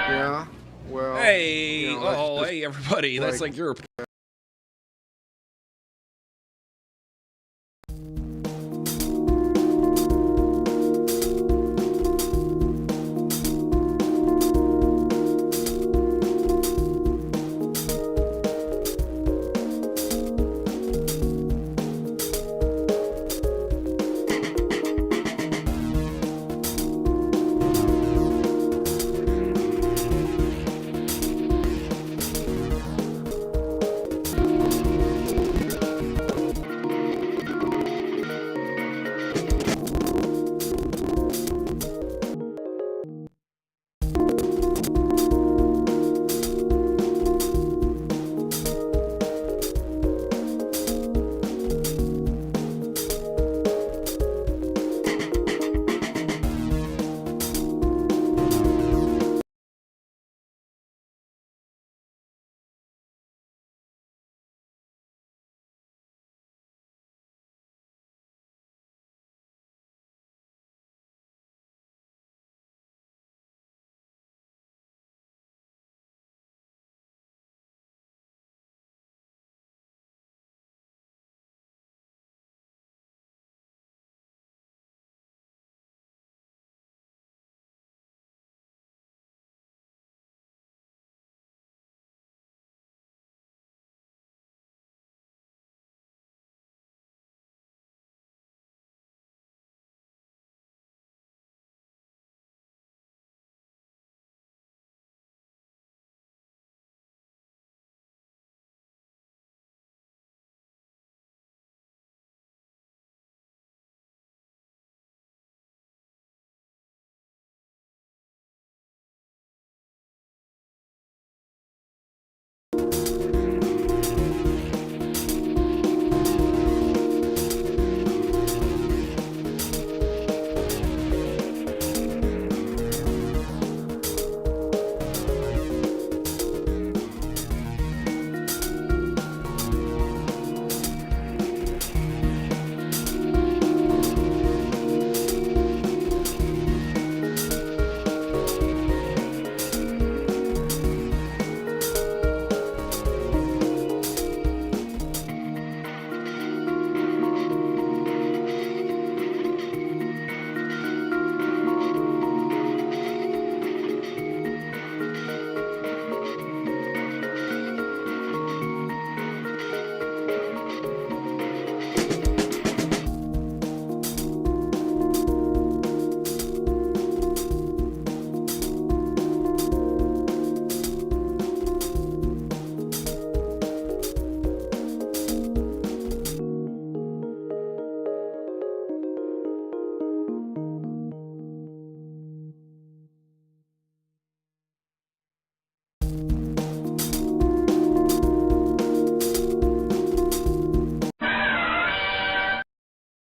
Yeah. Well, Hey, let's oh, just hey, everybody. That's like like your.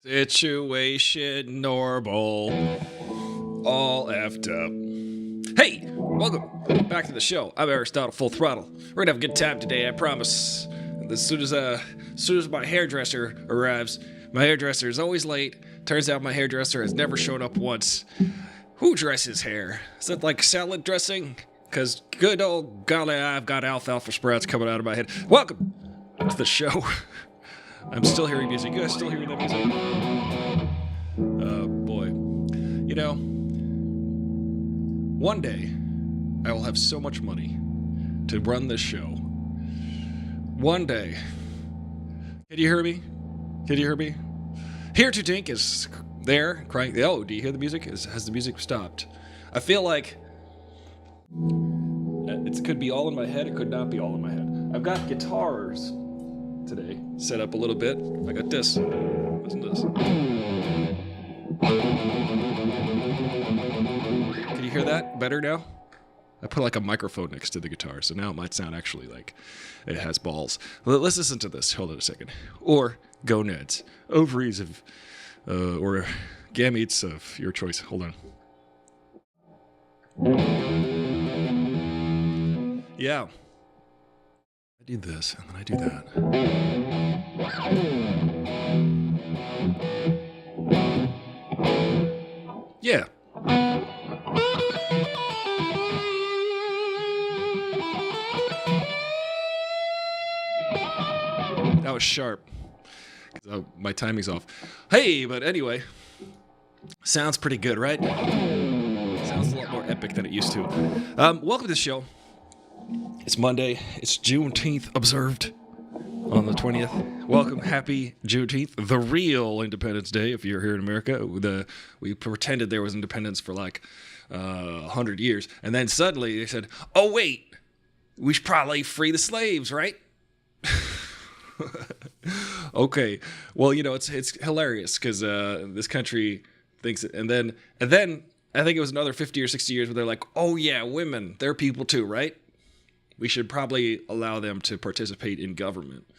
Situation normal. All effed up. Hey, welcome back to the show. I'm Aristotle Full Throttle. We're gonna have a good time today, I promise. As soon as my hairdresser arrives, my hairdresser is always late. Turns out my hairdresser has never shown up once. Who dresses hair? Is that like salad dressing? Cause good old golly, I've got alfalfa sprouts coming out of my head. Welcome to the show. I'm still hearing music. You guys still hearing that music? Oh, boy. You know, one day, I will have so much money to run this show. One day. Can you hear me? Can you hear me? Here to Dink is there, crying. Oh, do you hear the music? Has the music stopped? I feel like it could be all in my head. It could not be all in my head. I've got guitars today set up a little bit. I got this. Listen to this. Can you hear that better now? I put like a microphone next to the guitar, so now it might sound actually like it has balls. Let's listen to this. Hold on a second. Or gonads, ovaries of, or gametes of your choice. Hold on. Yeah. I do this, and then I do that. Yeah. That was sharp. My timing's off. Hey, but anyway, sounds pretty good, right? Sounds a lot more epic than it used to. Welcome to the show. It's Monday. It's Juneteenth observed on the 20th. Welcome. Happy Juneteenth. The real Independence Day, if you're here in America. We pretended there was independence for like 100 years. And then suddenly they said, oh, wait, we should probably free the slaves, right? Okay. Well, you know, it's hilarious because this country thinks it. And then I think it was another 50 or 60 years where they're like, oh, yeah, women, they're people too, right? We should probably allow them to participate in government.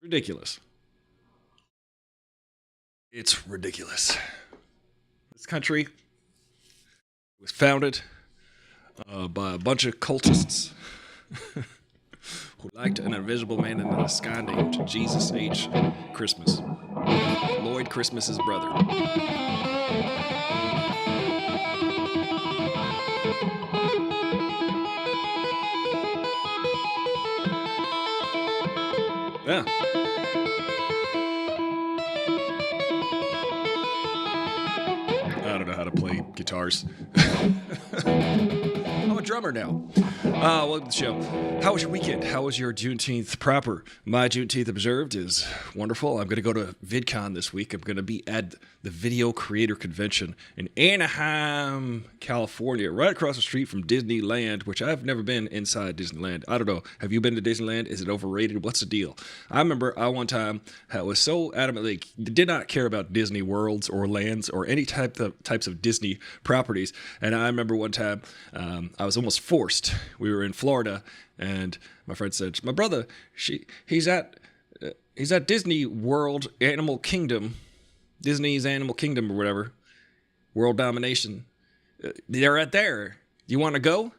Ridiculous. It's ridiculous. This country was founded by a bunch of cultists who liked an invisible man in the sky named Jesus H. Christmas. Lloyd Christmas's brother. Yeah. I don't know how to play guitars. I'm a drummer now. Welcome to the show. How was your weekend? How was your Juneteenth proper? My Juneteenth observed is wonderful. I'm going to go to Vidcon this week. I'm going to be at the Video Creator Convention in Anaheim, California, right across the street from Disneyland, which I've never been inside Disneyland. I don't know. Have you been to Disneyland? Is it overrated? What's the deal? I remember one time I was so adamantly did not care about Disney worlds or lands or any types of Disney properties. And I remember one time I was almost forced. We were in Florida, and my friend said, "My brother, he's at Disney World Animal Kingdom, Disney's Animal Kingdom or whatever, World Domination. They're right there. Do you want to go?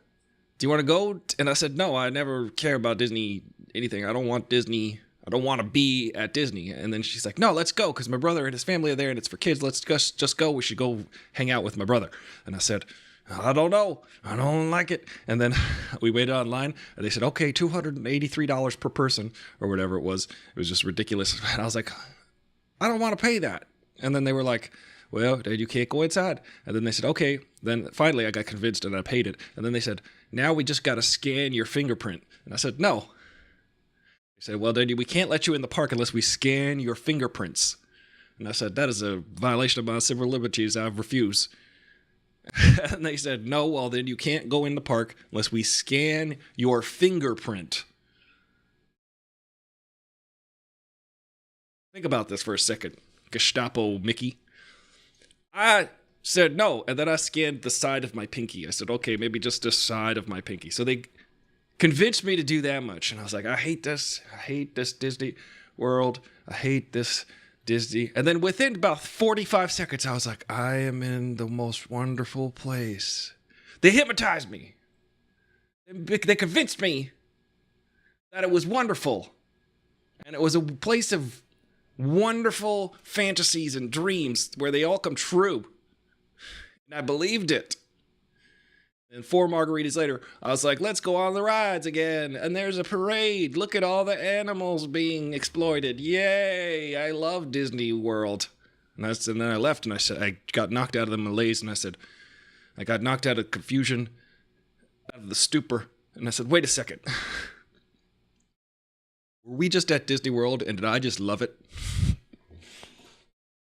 Do you want to go?" And I said, "No, I never care about Disney anything. I don't want Disney. I don't want to be at Disney." And then she's like, "No, let's go because my brother and his family are there, and it's for kids. Let's just go. We should go hang out with my brother." And I said, "I don't know. I don't like it." And then we waited online, and they said, "Okay, $283 per person," or whatever it was. It was just ridiculous. And I was like, "I don't want to pay that." And then they were like, "Well, then you can't go inside." And then they said, "Okay." Then finally I got convinced and I paid it. And then they said, "Now we just got to scan your fingerprint." And I said, "No." They said, "Well, then we can't let you in the park unless we scan your fingerprints." And I said, "That is a violation of my civil liberties. I refuse." And they said, "No, well, then you can't go in the park unless we scan your fingerprint." Think about this for a second, Gestapo Mickey. I said no, and then I scanned the side of my pinky. I said, "Okay, maybe just the side of my pinky." So they convinced me to do that much. And I was like, I hate this. I hate this Disney World. I hate this Disney. And then within about 45 seconds, I was like, I am in the most wonderful place. They hypnotized me. They convinced me that it was wonderful. And it was a place of wonderful fantasies and dreams where they all come true. And I believed it. And 4 margaritas later, I was like, let's go on the rides again. And there's a parade. Look at all the animals being exploited. Yay. I love Disney World. And then I left and I said, I got knocked out of the malaise. And I said, I got knocked out of confusion, out of the stupor. And I said, wait a second. Were we just at Disney World and did I just love it?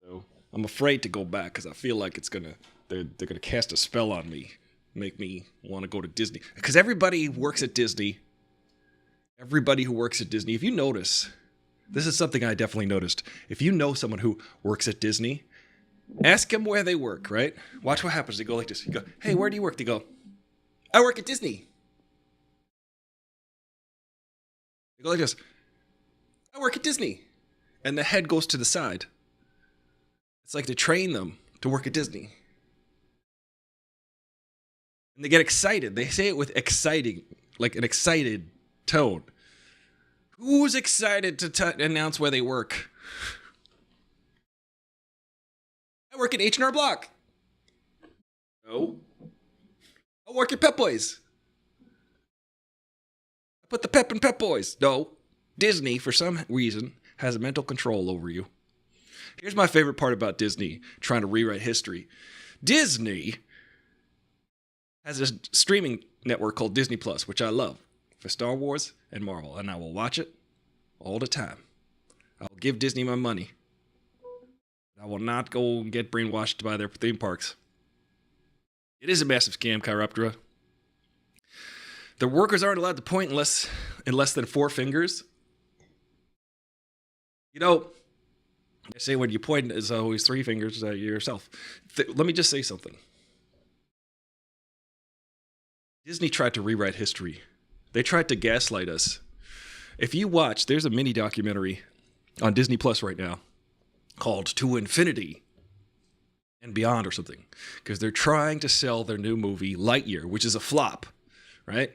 So I'm afraid to go back because I feel like they're gonna cast a spell on me. Make me want to go to Disney. Because everybody who works at Disney, if you notice, this is something I definitely noticed. If you know someone who works at Disney, ask them where they work, right? Watch what happens. They go like this. You go, hey, where do you work? They go, I work at Disney. They go like this. I work at Disney. And the head goes to the side. It's like to train them to work at Disney. And they get excited. They say it with exciting, like an excited tone. Who's excited to announce where they work? I work at H&R Block. No. I work at Pep Boys. I put the pep in Pep Boys. No. Disney, for some reason, has a mental control over you. Here's my favorite part about Disney trying to rewrite history. Disney has a streaming network called Disney Plus, which I love, for Star Wars and Marvel, and I will watch it all the time. I will give Disney my money. I will not go and get brainwashed by their theme parks. It is a massive scam, Chiroptera. The workers aren't allowed to point in less than 4 fingers. You know, they say when you point, it's always 3 fingers at yourself. Let me just say something. Disney tried to rewrite history. They tried to gaslight us. If you watch, there's a mini documentary on Disney Plus right now called To Infinity and Beyond or something, because they're trying to sell their new movie Lightyear, which is a flop, right?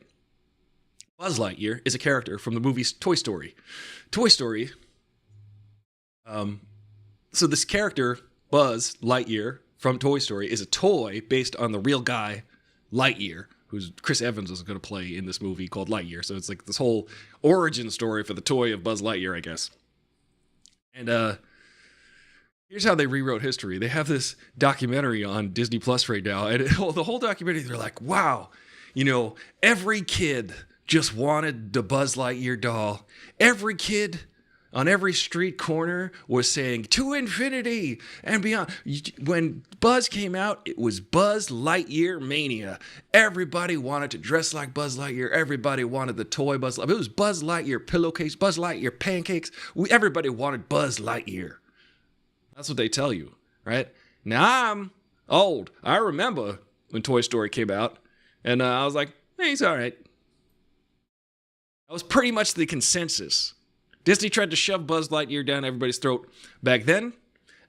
Buzz Lightyear is a character from the movie Toy Story. Toy Story, so this character, Buzz Lightyear from Toy Story, is a toy based on the real guy, Lightyear, who's Chris Evans was going to play in this movie called Lightyear. So it's like this whole origin story for the toy of Buzz Lightyear, I guess. And here's how they rewrote history. They have this documentary on Disney Plus right now, and the whole documentary, they're like, wow, you know, every kid just wanted the Buzz Lightyear doll. Every kid on every street corner was saying, to infinity and beyond. When Buzz came out, it was Buzz Lightyear mania. Everybody wanted to dress like Buzz Lightyear. Everybody wanted the toy Buzz Lightyear. It was Buzz Lightyear pillowcase, Buzz Lightyear pancakes. Everybody wanted Buzz Lightyear. That's what they tell you, right? Now I'm old. I remember when Toy Story came out, and I was like, hey, he's all right. That was pretty much the consensus. Disney tried to shove Buzz Lightyear down everybody's throat back then,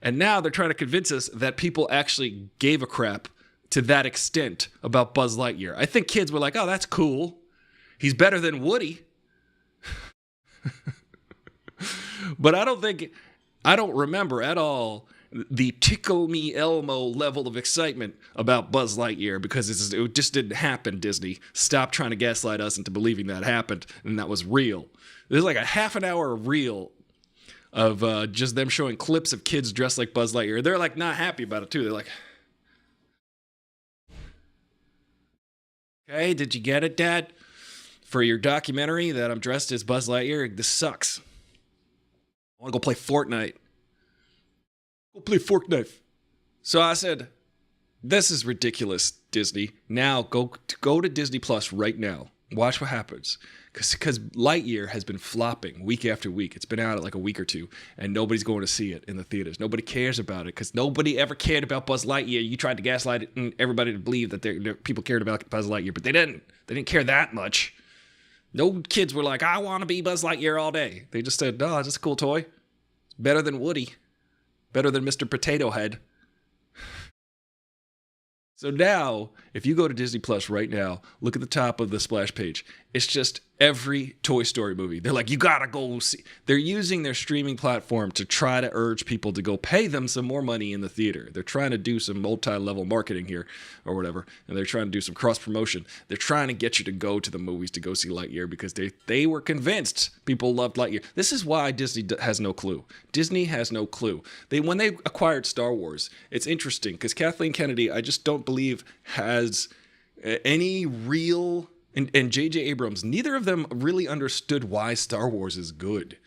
and now they're trying to convince us that people actually gave a crap to that extent about Buzz Lightyear. I think kids were like, oh, that's cool. He's better than Woody. But I don't remember at all the tickle me Elmo level of excitement about Buzz Lightyear, because it just didn't happen, Disney. Stop trying to gaslight us into believing that happened and that was real. There's like a half an hour reel of just them showing clips of kids dressed like Buzz Lightyear. They're like not happy about it too. They're like, okay, did you get it, Dad? For your documentary that I'm dressed as Buzz Lightyear? This sucks. I want to go play Fortnite. Go play Fortnite. So I said, this is ridiculous, Disney. Now go to Disney Plus right now. Watch what happens. Because Lightyear has been flopping week after week. It's been out at like a week or two, and nobody's going to see it in the theaters. Nobody cares about it because nobody ever cared about Buzz Lightyear. You tried to gaslight everybody to believe that people cared about Buzz Lightyear, but they didn't. They didn't care that much. No kids were like, I want to be Buzz Lightyear all day. They just said, no, it's just a cool toy. It's better than Woody. Better than Mr. Potato Head. So now, if you go to Disney Plus right now, look at the top of the splash page. It's just every Toy Story movie. They're like, you gotta go see. They're using their streaming platform to try to urge people to go pay them some more money in the theater. They're trying to do some multi-level marketing here or whatever, and they're trying to do some cross-promotion. They're trying to get you to go to the movies to go see Lightyear because they were convinced people loved Lightyear. This is why Disney has no clue. Disney has no clue. When they acquired Star Wars, it's interesting because Kathleen Kennedy, I just don't believe, has any real... And J.J. Abrams, neither of them really understood why Star Wars is good.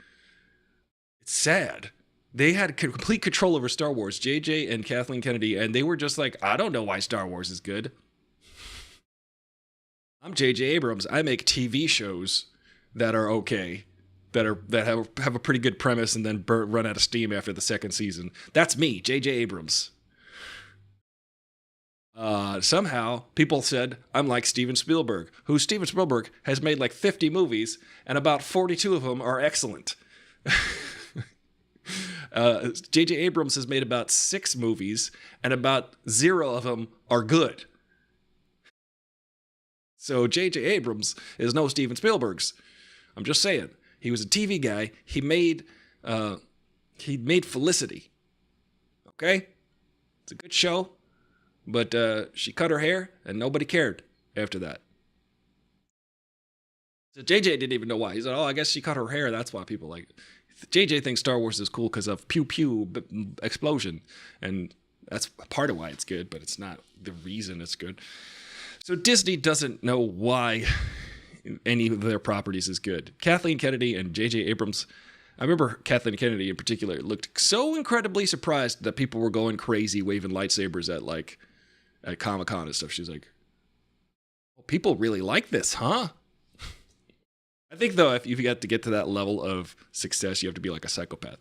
It's sad. They had complete control over Star Wars, J.J. and Kathleen Kennedy, and they were just like, I don't know why Star Wars is good. I'm J.J. Abrams. I make TV shows that are okay, that have a pretty good premise and then run out of steam after the second season. That's me, J.J. Abrams. Somehow people said I'm like Steven Spielberg, who Steven Spielberg has made like 50 movies, and about 42 of them are excellent. J.J. Abrams has made about 6 movies, and about 0 of them are good. So J.J. Abrams is no Steven Spielberg's. I'm just saying. He was a TV guy. He made Felicity. Okay? It's a good show. But she cut her hair, and nobody cared after that. So JJ didn't even know why. He said, "Oh, I guess she cut her hair. That's why people like it." JJ thinks Star Wars is cool because of pew pew explosion, and that's part of why it's good, but it's not the reason it's good. So Disney doesn't know why any of their properties is good. Kathleen Kennedy and J.J. Abrams, I remember Kathleen Kennedy in particular, looked so incredibly surprised that people were going crazy waving lightsabers at Comic-Con and stuff. She's like, well, people really like this, huh? I think, though, if you got to get to that level of success, you have to be like a psychopath.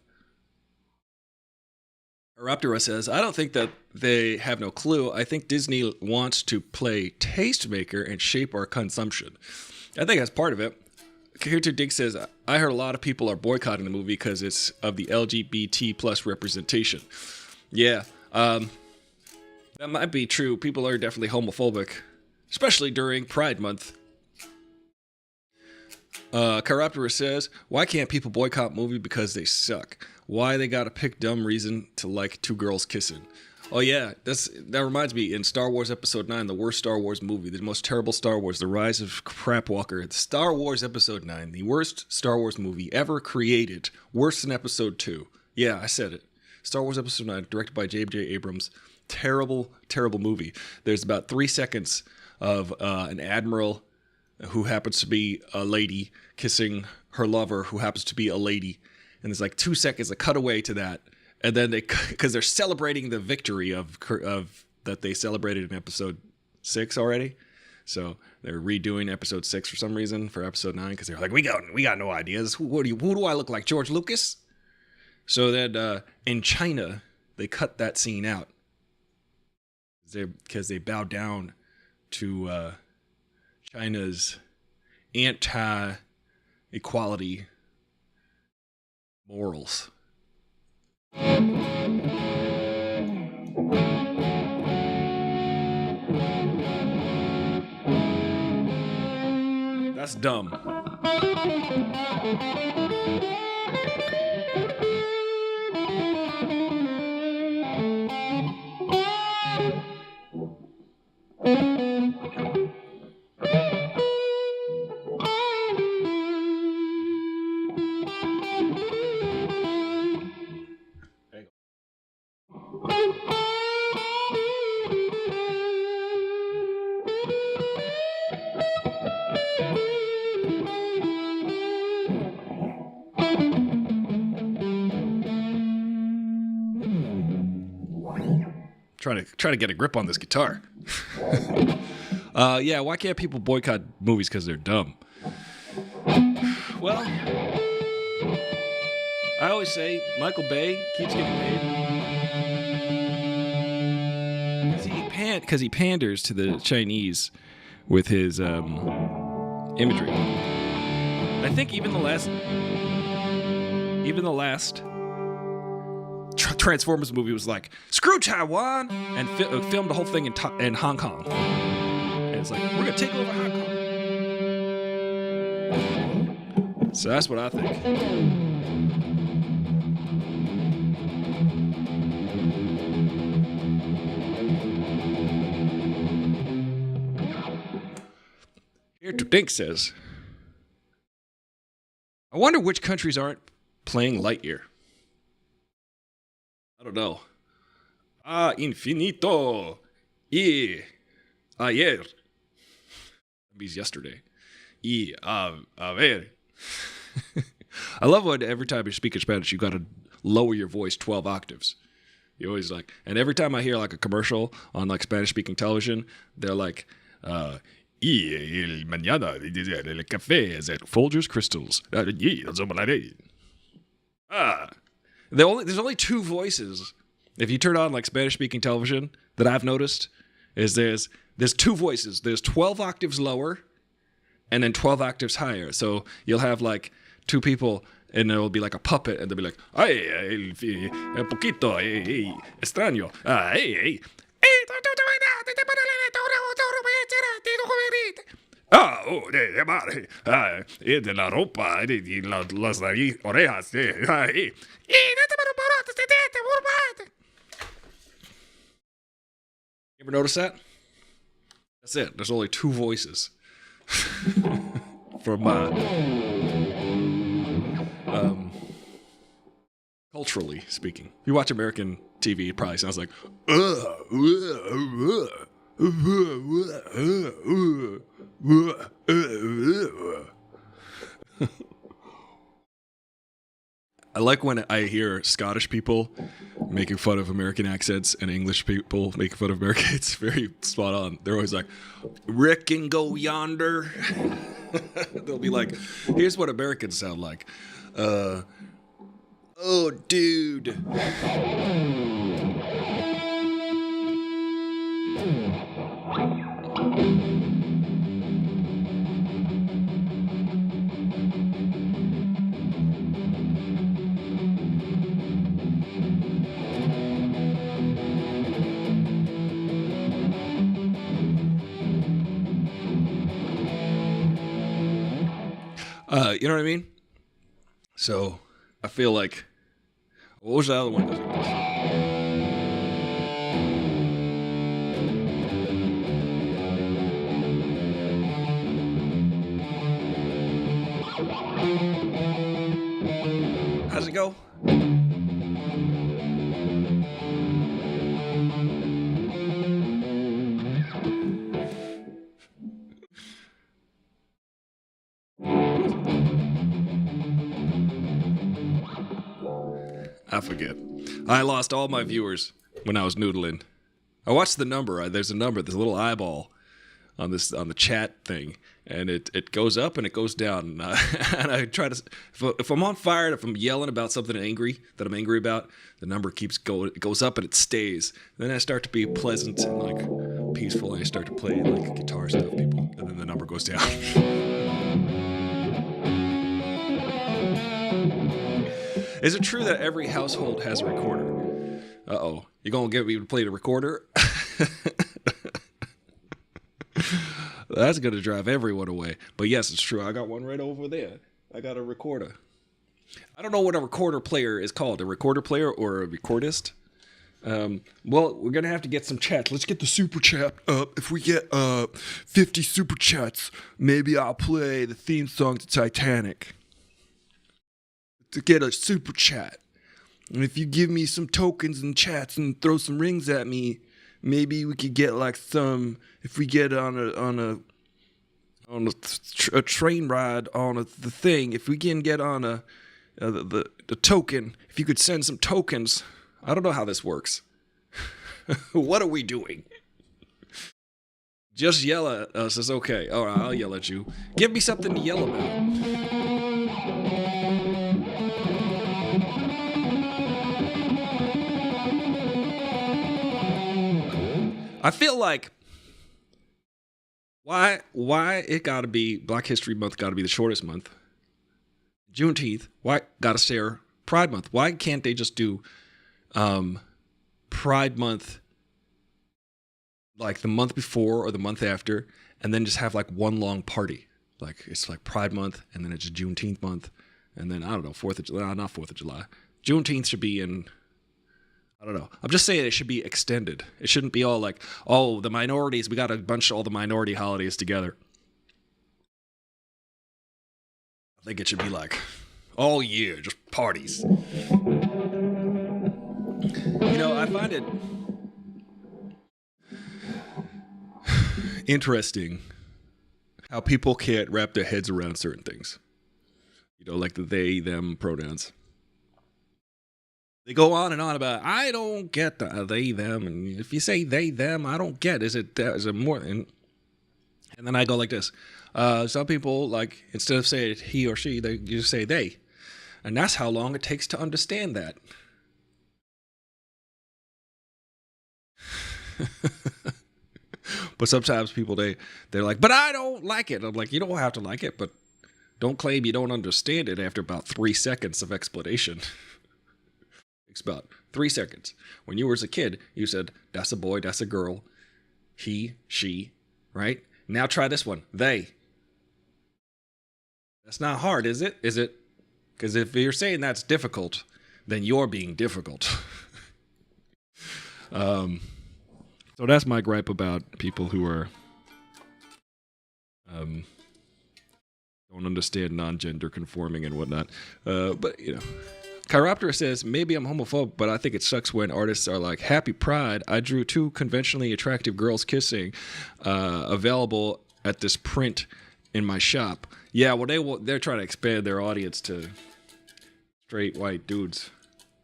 Raptora says, I don't think that they have no clue. I think Disney wants to play tastemaker and shape our consumption. I think that's part of it. Here to Dig says, I heard a lot of people are boycotting the movie because it's of the LGBT plus representation. Yeah, that might be true. People are definitely homophobic, especially during Pride Month. Chiroptera says, why can't people boycott movie because they suck? Why they gotta pick dumb reason to like two girls kissing? Oh yeah, that reminds me, in Star Wars Episode 9, the worst Star Wars movie, the most terrible Star Wars, The Rise of Crapwalker, Star Wars Episode 9, the worst Star Wars movie ever created, worse than Episode 2. Yeah, I said it. Star Wars Episode 9, directed by J.J. Abrams, terrible, terrible movie. There's about 3 seconds of an admiral who happens to be a lady kissing her lover who happens to be a lady, and there's like 2 seconds of cutaway to that. And then because they're celebrating the victory of that they celebrated in Episode 6 already, so they're redoing Episode 6 for some reason for Episode 9 because they're like, we got no ideas. Who do I look like, George Lucas? So then in China they cut that scene out because they bowed down to China's anti-equality morals. That's dumb. Trying to get a grip on this guitar. Yeah, why can't people boycott movies because they're dumb? Well, I always say Michael Bay keeps getting paid because he panders to the Chinese with his imagery. I think even the last Transformers movie was like, screw Taiwan, and filmed the whole thing in Hong Kong. And it's like, we're gonna take over Hong Kong. So that's what I think. Here to Dink says, I wonder which countries aren't playing Lightyear. I don't know. Infinito. Y ayer. That means yesterday. Y a ver. I love when every time you're speaking Spanish, you gotta lower your voice 12 octaves. You always like, and every time I hear like a commercial on like Spanish speaking television, they're like, y el mañana el café es at Folgers Crystals. There's only 2 voices. If you turn on like Spanish speaking television that I've noticed, is there's 2 voices. There's 12 octaves lower and then 12 octaves higher. So you'll have like 2 people and it'll be like a puppet and they'll be like, ay, el poquito, extraño, ay. De madre, de la ropa, de las orejas, You ever notice that? That's it. There's only 2 voices. from culturally speaking. If you watch American TV, it probably sounds like I like when I hear Scottish people making fun of American accents and English people making fun of American. It's very spot on. They're always like, Rick and go yonder. They'll be like, here's what Americans sound like. Oh, dude. You know what I mean? So, I feel like... What was the other one? How's it go? I forget. I lost all my viewers when I was noodling. I watched the number. There's a number, there's a little eyeball on the chat thing, and it goes up and it goes down. And I try to, if I'm on fire, if I'm yelling about something that I'm angry about, the number keeps going. It goes up and it stays. Then I start to be pleasant and like peaceful, and I start to play like guitar stuff, people, and then the number goes down. Is it true that every household has a recorder? Uh-oh. You gonna get me to play the recorder? That's gonna drive everyone away. But yes, it's true. I got one right over there. I got a recorder. I don't know what a recorder player is called. A recorder player or a recordist? Well, we're gonna have to get some chats. Let's get the super chat up. If we get 50 super chats, maybe I'll play the theme song to Titanic. To get a super chat. And if you give me some tokens and chats and throw some rings at me, maybe we could get like some, if we get on a train ride on the thing, if we can get on the token, if you could send some tokens. I don't know how this works. What are we doing? Just yell at us. It's okay. All right, I'll yell at you. Give me something to yell about. I feel like why it gotta be Black History Month gotta be the shortest month. Juneteenth, why gotta share Pride Month? Why can't they just do Pride Month like the month before or the month after, and then just have like one long party? Like it's like Pride Month, and then it's Juneteenth month, and then I don't know, 4th of July, not 4th of July. Juneteenth should be in, I don't know. I'm just saying it should be extended. It shouldn't be all like, oh, the minorities, we got to bunch all the minority holidays together. I think it should be like all year, just parties. You know, I find it interesting how people can't wrap their heads around certain things. You know, like the they, them pronouns. They go on and on about, I don't get the they, them. And if you say they, them, I don't get. Is it more? And then I go like this. Some people, like, instead of saying he or she, they just say they. And that's how long it takes to understand that. But sometimes people, they're like, but I don't like it. I'm like, you don't have to like it, but don't claim you don't understand it after about 3 seconds of explanation. It's about 3 seconds. When you were as a kid, you said, that's a boy, that's a girl, he, she, right? Now try this one, they. That's not hard, is it? Is it? Because if you're saying that's difficult, then you're being difficult. So that's my gripe about people who are don't understand non-gender conforming and whatnot. But, Chiroptera says, maybe I'm homophobic, but I think it sucks when artists are like, happy pride, I drew 2 conventionally attractive girls kissing, available at this print in my shop. Yeah, well, they're trying to expand their audience to straight white dudes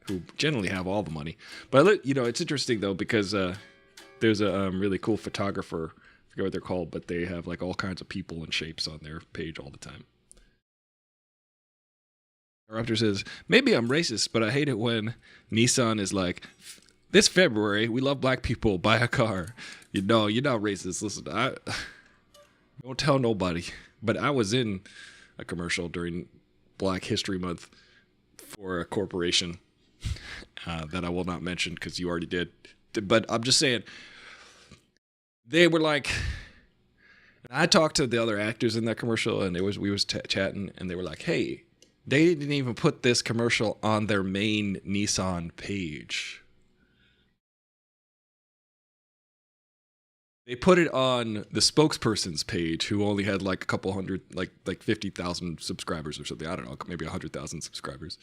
who generally have all the money. But, it's interesting, though, because there's a really cool photographer, I forget what they're called, but they have like all kinds of people and shapes on their page all the time. Raptor says, maybe I'm racist, but I hate it when Nissan is like, this February, we love black people, buy a car. You're not racist. Listen, don't tell nobody. But I was in a commercial during Black History Month for a corporation that I will not mention because you already did. But I'm just saying, they were like, I talked to the other actors in that commercial, and we was chatting, and they were like, hey, they didn't even put this commercial on their main Nissan page. They put it on the spokesperson's page, who only had like a couple hundred, like 50,000 subscribers or something. I don't know, maybe 100,000 subscribers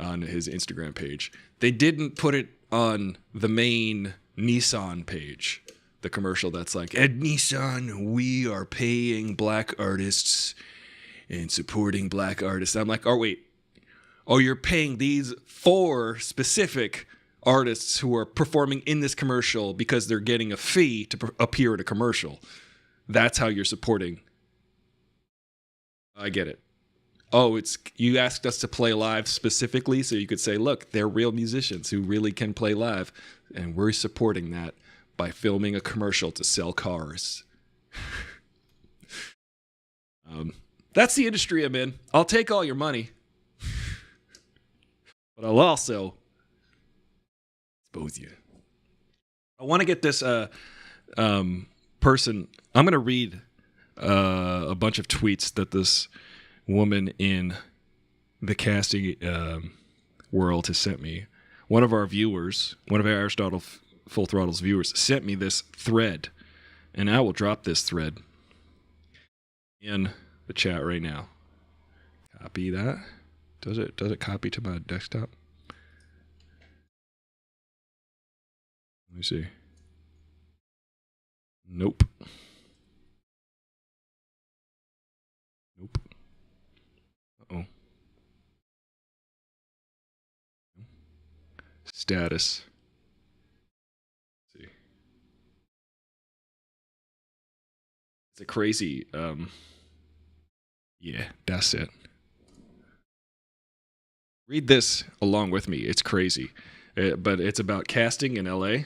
on his Instagram page. They didn't put it on the main Nissan page, the commercial that's like, at Nissan, we are paying black artists and supporting black artists. I'm like, oh, wait. Oh, you're paying these 4 specific artists who are performing in this commercial because they're getting a fee to appear in a commercial. That's how you're supporting. I get it. Oh, you asked us to play live specifically so you could say, look, they're real musicians who really can play live, and we're supporting that by filming a commercial to sell cars. That's the industry I'm in. I'll take all your money, but I'll also expose you. I want to get this person. I'm going to read a bunch of tweets that this woman in the casting world has sent me. One of our viewers, one of our Aristotle Full Throttle's viewers, sent me this thread, and I will drop this thread in the chat right now. Copy that. Does it copy to my desktop? Let me see. Nope. Uh-oh. Status. Let's see. It's a crazy yeah, that's it. Read this along with me. It's crazy. But it's about casting in LA.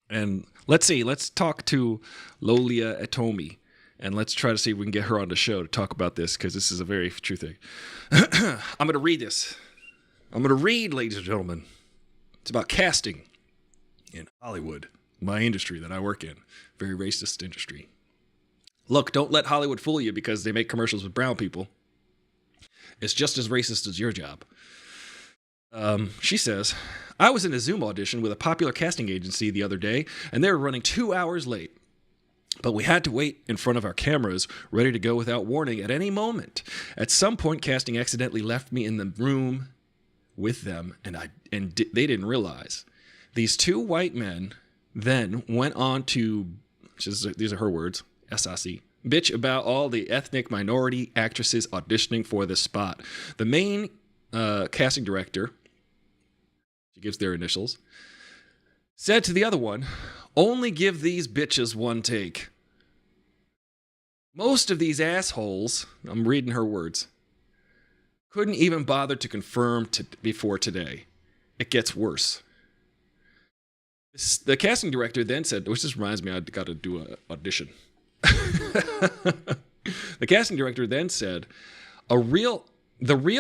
And let's talk to Lolia Atomi. And let's try to see if we can get her on the show to talk about this, because this is a very true thing. I'm going to read this. I'm going to read, ladies and gentlemen. It's about casting in Hollywood, my industry that I work in. Very racist industry. Look, don't let Hollywood fool you because they make commercials with brown people. It's just as racist as your job. She says, I was in a Zoom audition with a popular casting agency the other day, and they were running 2 hours late. But we had to wait in front of our cameras, ready to go without warning at any moment. At some point, casting accidentally left me in the room with them, and they didn't realize. These 2 white men then went on to, these are her words, SIC, bitch about all the ethnic minority actresses auditioning for this spot. The main casting director, she gives their initials, said to the other one, only give these bitches one take. Most of these assholes, I'm reading her words, couldn't even bother to confirm before today. It gets worse. The casting director then said, which just reminds me, I got to do an audition. The casting director then said, the real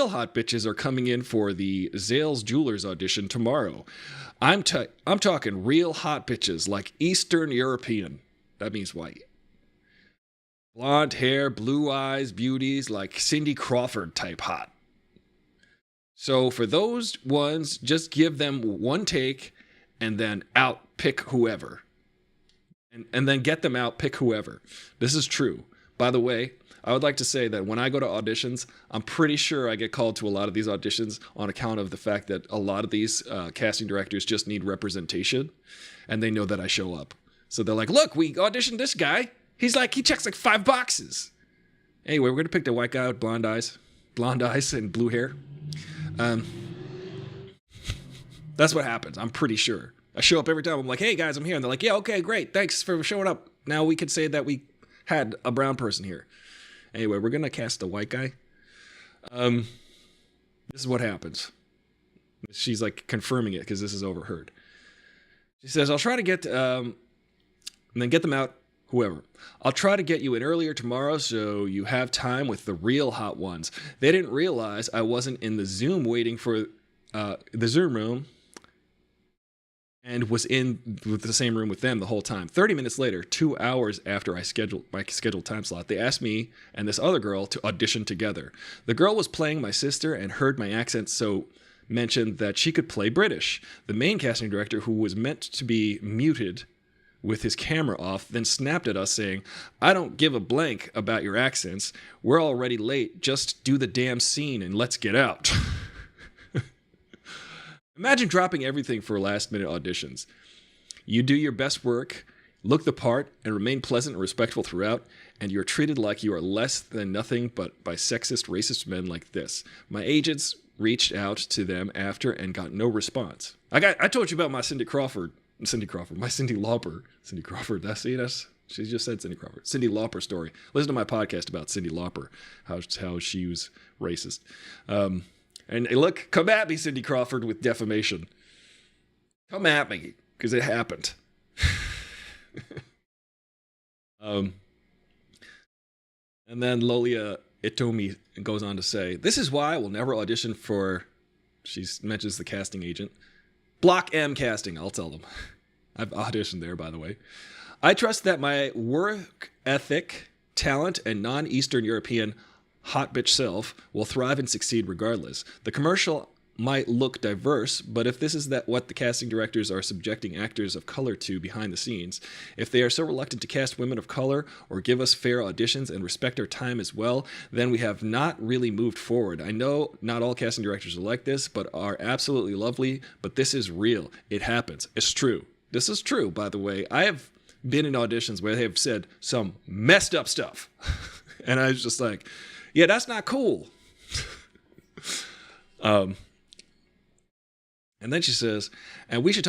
hot bitches are coming in for the Zales Jewelers audition tomorrow. I'm talking real hot bitches, like Eastern European. That means white. Blonde hair, blue eyes, beauties, like Cindy Crawford type hot. So for those ones, just give them one take and then pick whoever. And then get them out, pick whoever. This is true. By the way, I would like to say that when I go to auditions, I'm pretty sure I get called to a lot of these auditions on account of the fact that a lot of these casting directors just need representation, and they know that I show up. So they're like, look, we auditioned this guy. He checks like 5 boxes. Anyway, we're going to pick the white guy with blonde eyes and blue hair. That's what happens. I'm pretty sure. I show up every time. I'm like, hey guys, I'm here. And they're like, yeah, okay, great. Thanks for showing up. Now we can say that we had a brown person here. Anyway, we're going to cast the white guy. This is what happens. She's like confirming it because this is overheard. She says, I'll try to get, and then get them out, whoever. I'll try to get you in earlier tomorrow so you have time with the real hot ones. They didn't realize I wasn't in the Zoom waiting for the Zoom room and was in with the same room with them the whole time. 30 minutes later, 2 hours after my scheduled time slot, they asked me and this other girl to audition together. The girl was playing my sister and heard my accent, so mentioned that she could play British. The main casting director, who was meant to be muted with his camera off, then snapped at us saying, I don't give a blank about your accents. We're already late. Just do the damn scene and let's get out. Imagine dropping everything for last-minute auditions. You do your best work, look the part, and remain pleasant and respectful throughout, and you're treated like you are less than nothing but by sexist, racist men like this. My agents reached out to them after and got no response. I told you about my Cindy Lauper. She just said Cindy Crawford. Cindy Lauper story. Listen to my podcast about Cindy Lauper, how she was racist. And look, come at me, Cindy Crawford, with defamation. Come at me, because it happened. And then Lolia Itomi goes on to say, this is why I will never audition for, she mentions the casting agent, Block M Casting, I'll tell them. I've auditioned there, by the way. I trust that my work ethic, talent, and non-Eastern European hot bitch self will thrive and succeed regardless. The commercial might look diverse, but if this is what the casting directors are subjecting actors of color to behind the scenes, if they are so reluctant to cast women of color or give us fair auditions and respect our time as well, then we have not really moved forward. I know not all casting directors are like this, but are absolutely lovely, but this is real. It happens. It's true. This is true, by the way. I have been in auditions where they have said some messed up stuff. And I was just like, yeah, that's not cool. And then she says, and we should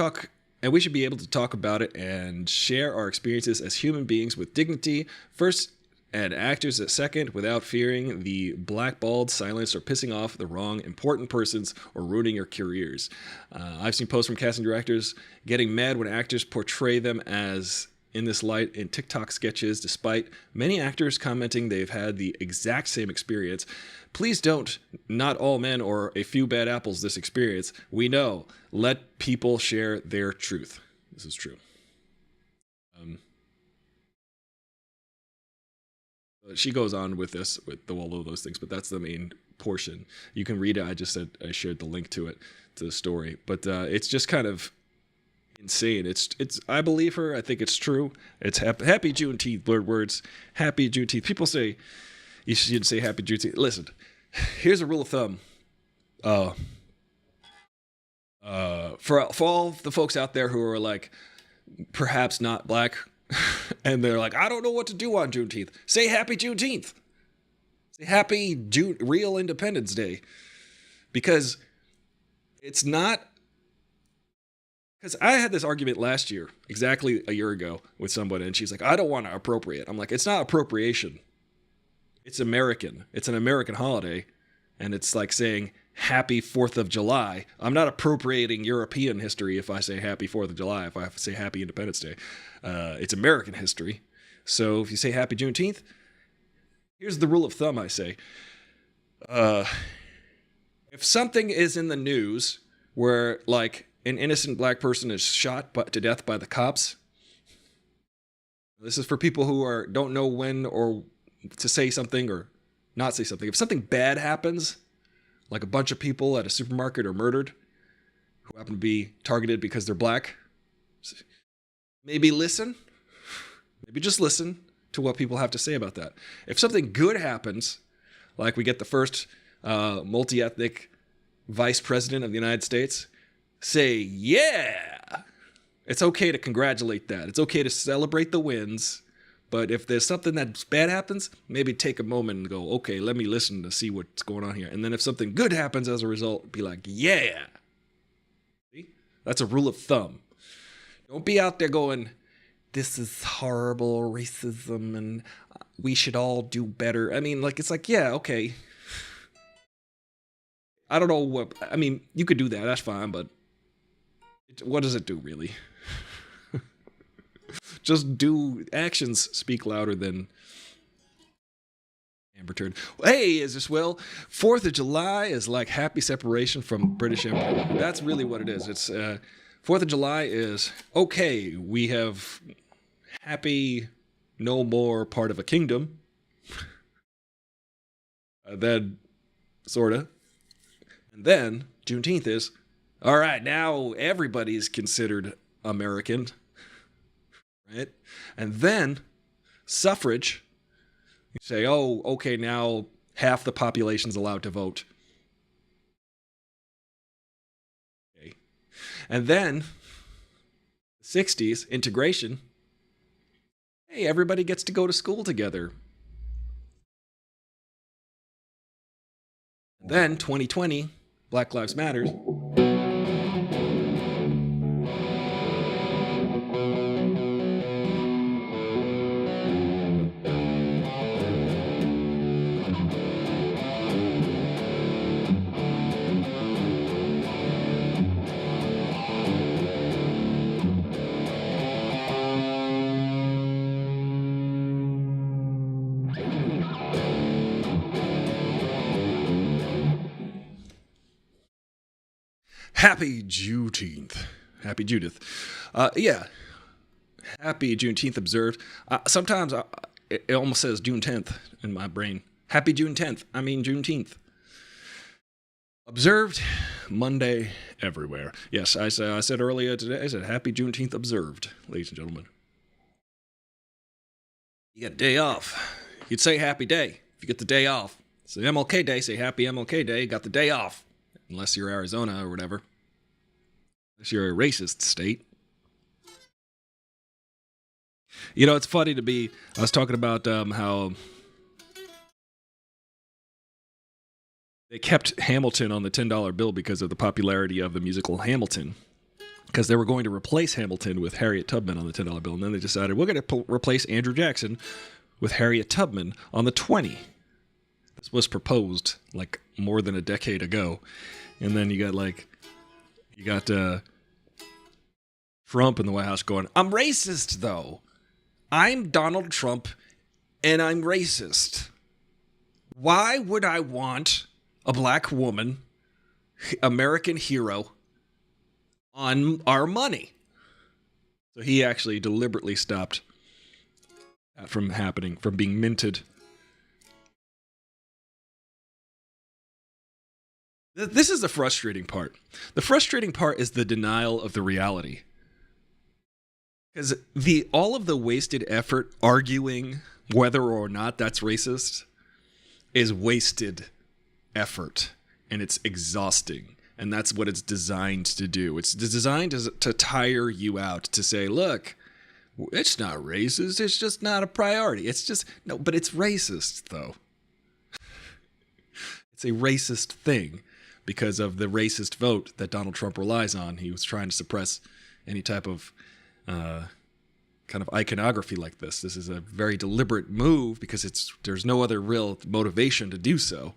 be able to talk about it and share our experiences as human beings with dignity, first, and actors at second, without fearing the blackballed, silenced, or pissing off the wrong important persons or ruining your careers. I've seen posts from casting directors getting mad when actors portray them as in this light in TikTok sketches, despite many actors commenting they've had the exact same experience. Please don't, not all men or a few bad apples this experience. We know. Let people share their truth. This is true. She goes on with this, with all of those things, but that's the main portion. You can read it. I shared the link to it, to the story. But it's just kind of insane. It's. I believe her. I think it's true. It's happy Juneteenth. Blurred words. Happy Juneteenth. People say you should say happy Juneteenth. Listen, here's a rule of thumb. For all the folks out there who are like perhaps not black, and they're like, I don't know what to do on Juneteenth. Say happy Juneteenth. Say happy real Independence Day, because it's not. Because I had this argument last year, exactly a year ago, with someone, and she's like, I don't want to appropriate. I'm like, it's not appropriation. It's American. It's an American holiday, and it's like saying Happy 4th of July. I'm not appropriating European history if I say Happy 4th of July, if I say Happy Independence Day. It's American history. So if you say Happy Juneteenth, here's the rule of thumb I say. If something is in the news where, like, an innocent black person is shot to death by the cops, this is for people who don't know when or to say something or not say something. If something bad happens, like a bunch of people at a supermarket are murdered who happen to be targeted because they're black, maybe listen. Maybe just listen. to what people have to say about that. If something good happens, like we get the first multi-ethnic vice president of the United States, say, yeah. It's okay to congratulate that. It's okay to celebrate the wins. But if there's something that's bad happens, maybe take a moment and go, okay, let me listen to see what's going on here. And then if something good happens as a result, be like, yeah. See? That's a rule of thumb. Don't be out there going, this is horrible racism and we should all do better. I mean, like, it's like, yeah, okay. I don't know what, I mean, you could do that. That's fine. But what does it do, really? Just do actions speak louder than Amber Turd. Hey, is this Will? 4th of July is like happy separation from British Empire. That's really what it is. It's 4th of July is, okay, we have happy, no more part of a kingdom. Then, sorta. And then, Juneteenth is, all right, now everybody's considered American. Right? And then suffrage, you say, oh, okay, now half the population's allowed to vote. Okay. And then 60s, integration. Hey, everybody gets to go to school together. And then 2020, Black Lives Matter. Happy Juneteenth. Happy Judith. Yeah. Happy Juneteenth observed. Sometimes it almost says June 10th in my brain. Happy June 10th. I mean Juneteenth. Observed Monday everywhere. Yes, I said earlier today, I said Happy Juneteenth observed, ladies and gentlemen. You get a day off. You'd say happy day if you get the day off. So MLK Day, say happy MLK Day, got the day off. Unless you're Arizona or whatever. Unless you're a racist state. You know, it's funny to be, I was talking about how they kept Hamilton on the $10 bill because of the popularity of the musical Hamilton. Because they were going to replace Hamilton with Harriet Tubman on the $10 bill. And then they decided, we're going to replace Andrew Jackson with Harriet Tubman on the 20. This was proposed like more than a decade ago. And then you got Trump in the White House going, I'm racist though. I'm Donald Trump and I'm racist. Why would I want a black woman, American hero, on our money? So he actually deliberately stopped that from happening, from being minted. This is the frustrating part. The frustrating part is the denial of the reality. Because all of the wasted effort arguing whether or not that's racist is wasted effort. And it's exhausting. And that's what it's designed to do. It's designed to tire you out, to say, look, it's not racist. It's just not a priority. It's just, no, but it's racist, though. It's a racist thing. Because of the racist vote that Donald Trump relies on. He was trying to suppress any type of kind of iconography like this. This is a very deliberate move because there's no other real motivation to do so.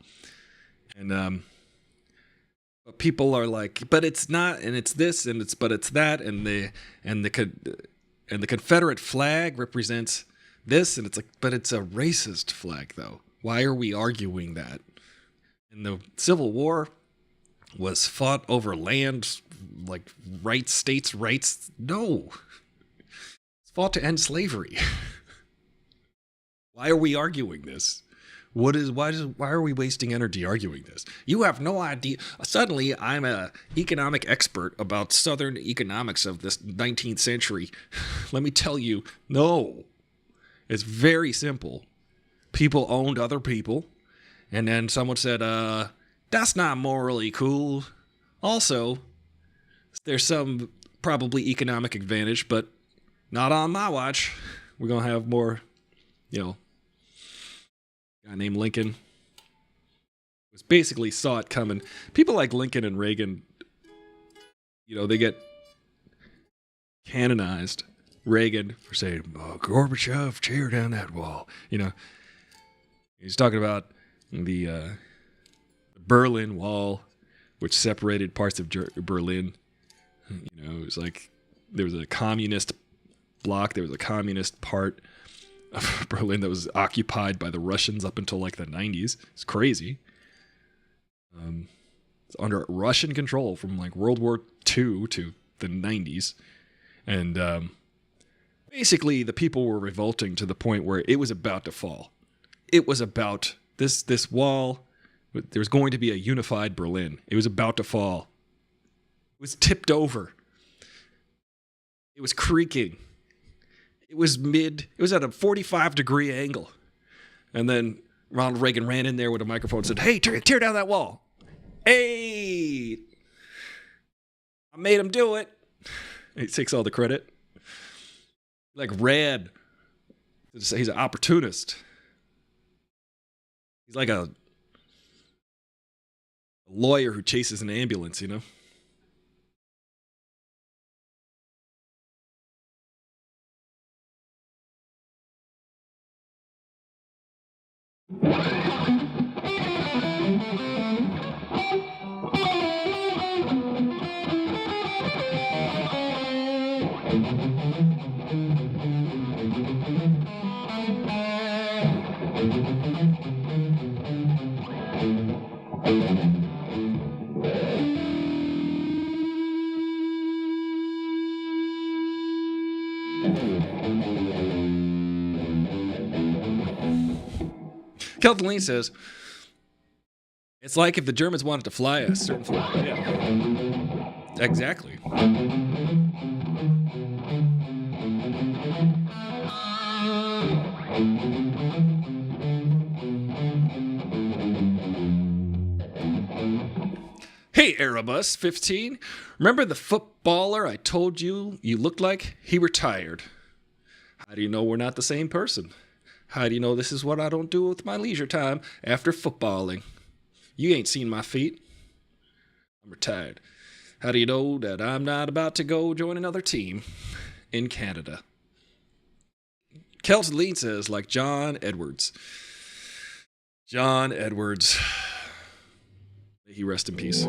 And but people are like, but it's not, and it's this, and it's but it's that, and the Confederate flag represents this, and it's like, but it's a racist flag though. Why are we arguing that? In the Civil War was fought over land, like rights, states' rights. No. It's fought to end slavery. Why are we arguing this? Why are we wasting energy arguing this? You have no idea. Suddenly, I'm an economic expert about Southern economics of this 19th century. Let me tell you, no. It's very simple. People owned other people, and then someone said, that's not morally cool. Also, there's some probably economic advantage, but not on my watch. We're going to have more, guy named Lincoln was basically saw it coming. People like Lincoln and Reagan, they get canonized. Reagan for saying, Gorbachev, tear down that wall. He's talking about the Berlin Wall, which separated parts of Berlin. It was like there was a communist bloc, there was a communist part of Berlin that was occupied by the Russians up until like the 90s. It's crazy. It's under Russian control from like World War II to the 90s. And basically the people were revolting to the point where it was about to fall. It was about this wall. There was going to be a unified Berlin. It was about to fall. It was tipped over. It was creaking. It was at a 45-degree angle. And then Ronald Reagan ran in there with a microphone and said, hey, tear down that wall. Hey, I made him do it. He takes all the credit. Like Red. He's an opportunist. He's like a lawyer who chases an ambulance, Kelton Lee says, it's like if the Germans wanted to fly a certain flag. Yeah. Exactly. Hey, Erebus 15. Remember the footballer I told you looked like? He retired. How do you know we're not the same person? How do you know this is what I don't do with my leisure time after footballing? You ain't seen my feet. I'm retired. How do you know that I'm not about to go join another team in Canada? Kelton Lean says, like John Edwards. John Edwards. May he rest in peace.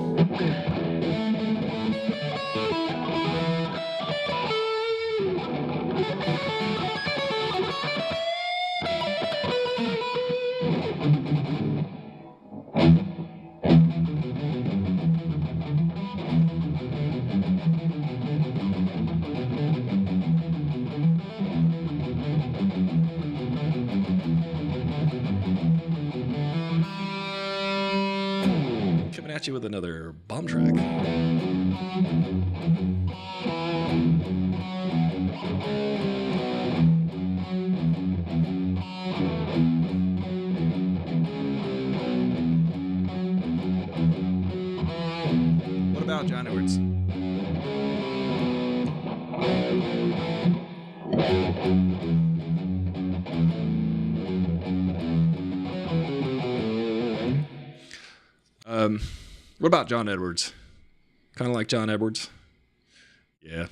At you with another bomb track. What about John Edwards? What about John Edwards? Kind of like John Edwards? Yeah.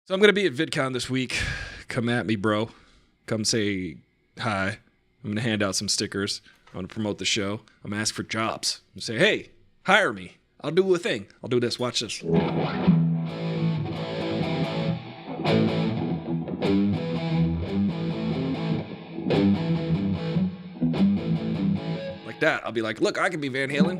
So I'm going to be at Vidcon this week. Come at me, bro. Come say hi. I'm going to hand out some stickers. I'm going to promote the show. I'm going to ask for jobs. I'm going to say, hey, hire me. I'll do a thing. I'll do this. Watch this. That I'll be like, look, I can be Van Halen.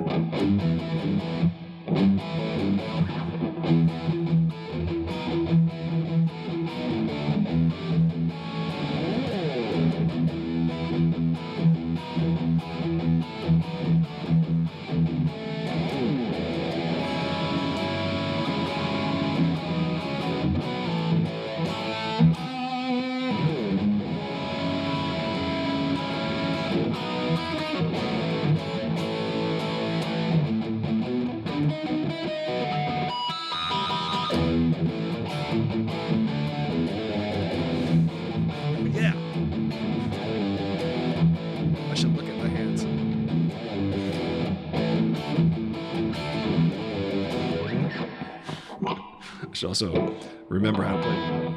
should also remember how to play.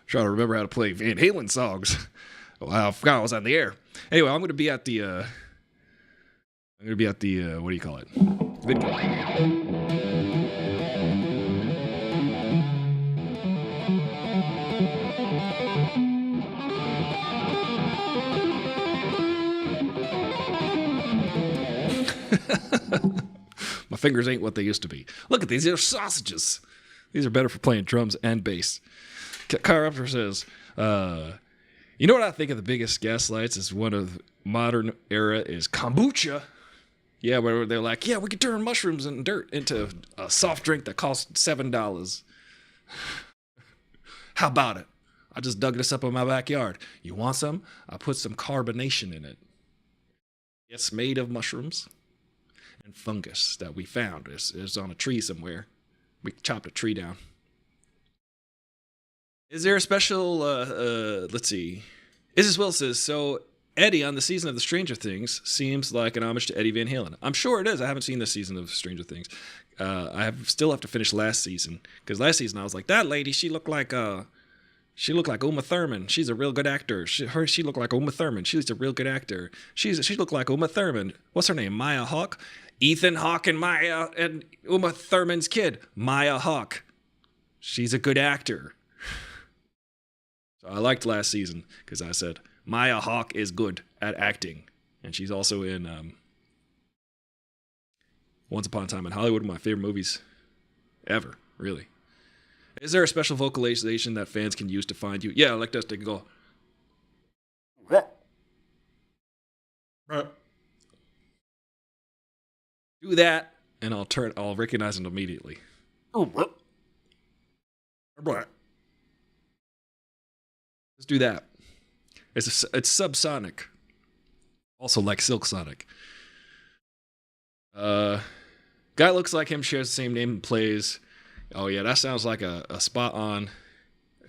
Trying to remember how to play Van Halen songs. Wow, I forgot I was on the air. Anyway, I'm going to be at the, what do you call it? Vidcon. My fingers ain't what they used to be. Look at these, they're sausages. These are better for playing drums and bass. Chiropter says, you know what I think of the biggest gaslights is one of modern era is kombucha. Yeah, where they're like, yeah, we could turn mushrooms and dirt into a soft drink that costs $7. How about it? I just dug this up in my backyard. You want some? I put some carbonation in it. It's made of mushrooms and fungus that we found. It's on a tree somewhere. We chopped a tree down. Is there a special, let's see. Isis Will says, so Eddie on the season of The Stranger Things seems like an homage to Eddie Van Halen. I'm sure it is. I haven't seen this season of Stranger Things. Still have to finish last season. Because last season I was like, that lady, she looked like Uma Thurman. She's a real good actor. She looked like Uma Thurman. She's a real good actor. She looked like Uma Thurman. What's her name? Maya Hawke? Ethan Hawke and Uma Thurman's kid. Maya Hawke. She's a good actor. So I liked last season because I said, Maya Hawke is good at acting. And she's also in Once Upon a Time in Hollywood, one of my favorite movies ever, really. Is there a special vocalization that fans can use to find you? Yeah, like this. They can go. Do that, and I'll recognize it immediately. Let's do that. It's subsonic. Also like Silk Sonic. Guy looks like him, shares the same name, and plays. Oh yeah, that sounds like a spot on.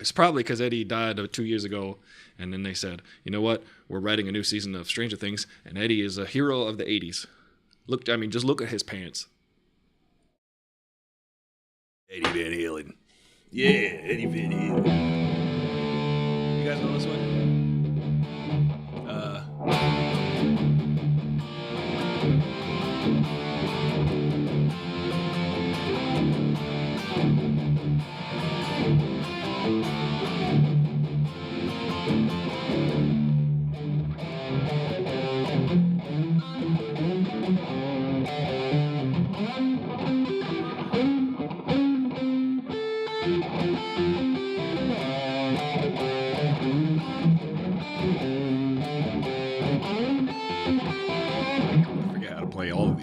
It's probably because Eddie died 2 years ago, and then they said, you know what? We're writing a new season of Stranger Things, and Eddie is a hero of the 80s. Just look at his pants. Eddie Van Halen. Yeah, Eddie Van Halen. You guys know this one?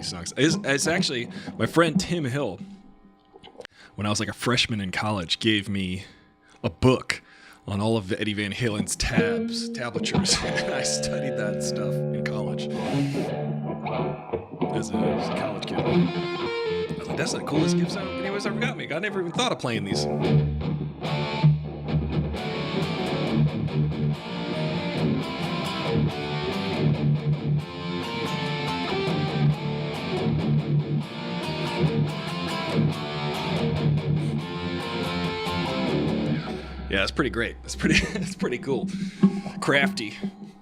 Songs. It's actually my friend Tim Hill, when I was like a freshman in college, gave me a book on all of Eddie Van Halen's tablatures. I studied that stuff in college as a college kid. I was like, that's the coolest gift anyone's ever got me. I never even thought of playing these. Yeah, it's pretty great. It's pretty cool. Crafty.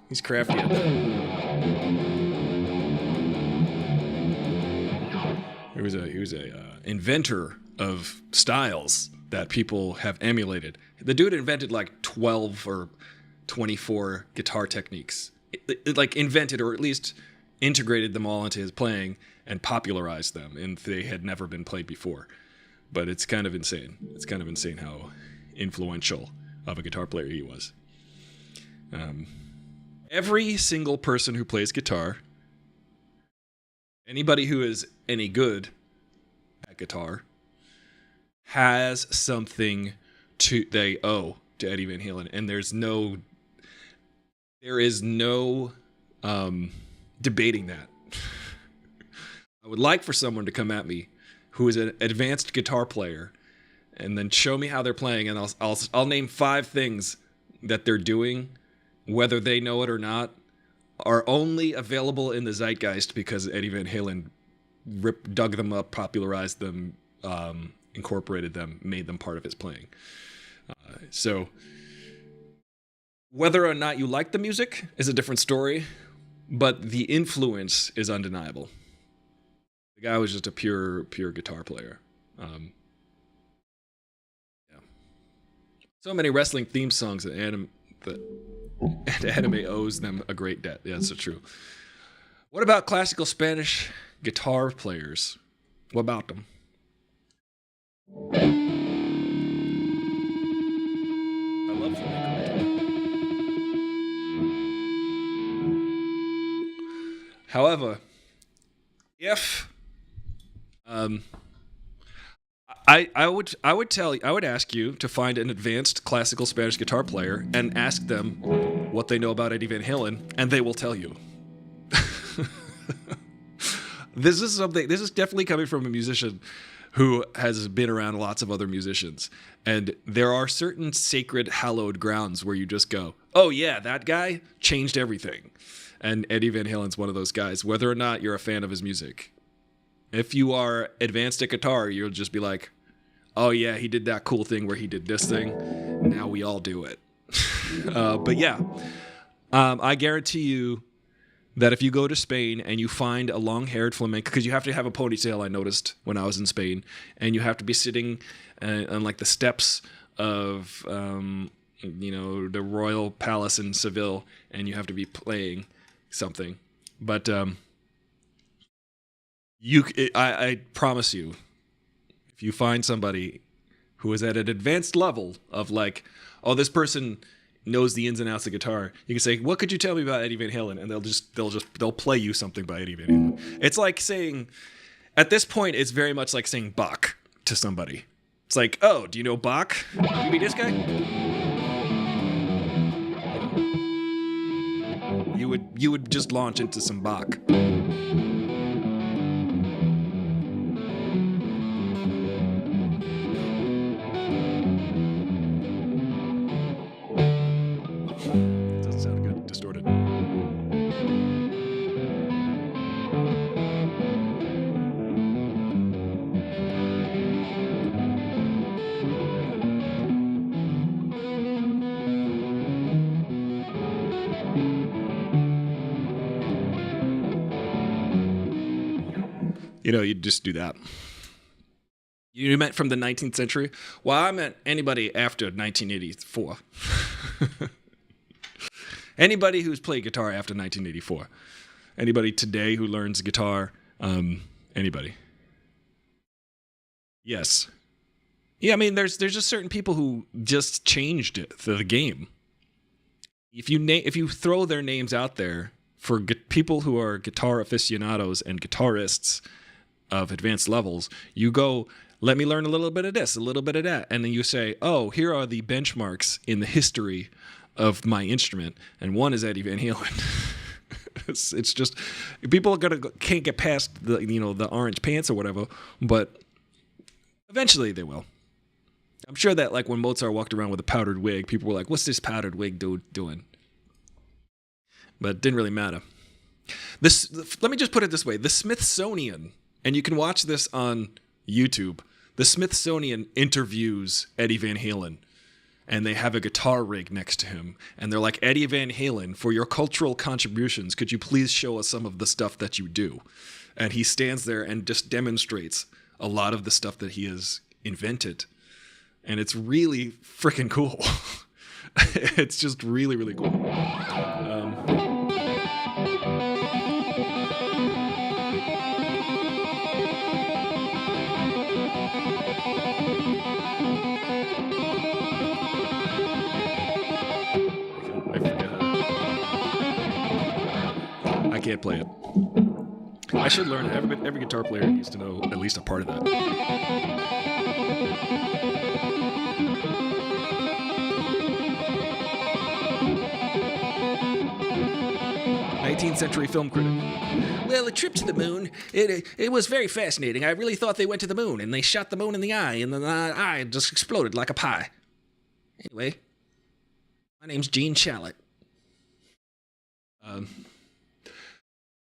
He's crafty at that. He was a inventor of styles that people have emulated. The dude invented like 12 or 24 guitar techniques. It like invented, or at least integrated them all into his playing and popularized them, and they had never been played before. But it's kind of insane. It's kind of insane how influential of a guitar player he was. Every single person who plays guitar Anybody who is any good at guitar has something they owe to Eddie Van Halen, and there is no debating that. I would like for someone to come at me who is an advanced guitar player and then show me how they're playing, and I'll name 5 things that they're doing, whether they know it or not, are only available in the zeitgeist because Eddie Van Halen dug them up, popularized them, incorporated them, made them part of his playing. So whether or not you like the music is a different story, but the influence is undeniable. The guy was just a pure guitar player. Yeah. So many wrestling theme songs that anime owes them a great debt. Yeah, that's so true. What about classical Spanish guitar players? What about them? I love flamenco. However, if I would ask you to find an advanced classical Spanish guitar player and ask them what they know about Eddie Van Halen, and they will tell you. This is definitely coming from a musician who has been around lots of other musicians, and there are certain sacred, hallowed grounds where you just go, "Oh yeah, that guy changed everything," and Eddie Van Halen's one of those guys. Whether or not you're a fan of his music, if you are advanced at guitar, you'll just be like, "Oh yeah, he did that cool thing where he did this thing. Now we all do it." But yeah, I guarantee you that if you go to Spain and you find a long-haired flamenco, because you have to have a ponytail, I noticed when I was in Spain, and you have to be sitting on like the steps of the royal palace in Seville, and you have to be playing something. But I promise you, if you find somebody who is at an advanced level of like, oh, this person knows the ins and outs of guitar, you can say, what could you tell me about Eddie Van Halen? And they'll play you something by Eddie Van Halen. It's like saying, at this point, it's very much like saying Bach to somebody. It's like, oh, do you know Bach? You mean this guy? You would just launch into some Bach. Doesn't sound good. Distorted. You'd just do that. You meant from the 19th century? Well, I meant anybody after 1984. Anybody who's played guitar after 1984. Anybody today who learns guitar. Anybody. Yes. Yeah, I mean, there's just certain people who just changed it for the game. If you throw their names out there for people who are guitar aficionados and guitarists of advanced levels, you go, let me learn a little bit of this, a little bit of that. And then you say, oh, here are the benchmarks in the history of my instrument. And one is Eddie Van Halen. It's just, people can't get past the orange pants or whatever, but eventually they will. I'm sure that like when Mozart walked around with a powdered wig, people were like, what's this powdered wig dude doing? But it didn't really matter. Let me just put it this way. The Smithsonian, and you can watch this on YouTube, the Smithsonian interviews Eddie Van Halen, and they have a guitar rig next to him, and they're like, Eddie Van Halen, for your cultural contributions, could you please show us some of the stuff that you do? And he stands there and just demonstrates a lot of the stuff that he has invented. And it's really freaking cool. It's just really, really cool. I can't play it. I should learn it. Every guitar player needs to know at least a part of that. 19th century film critic. Well, a trip to the moon, it was very fascinating. I really thought they went to the moon, and they shot the moon in the eye, and then the eye just exploded like a pie. Anyway, my name's Gene Shalit.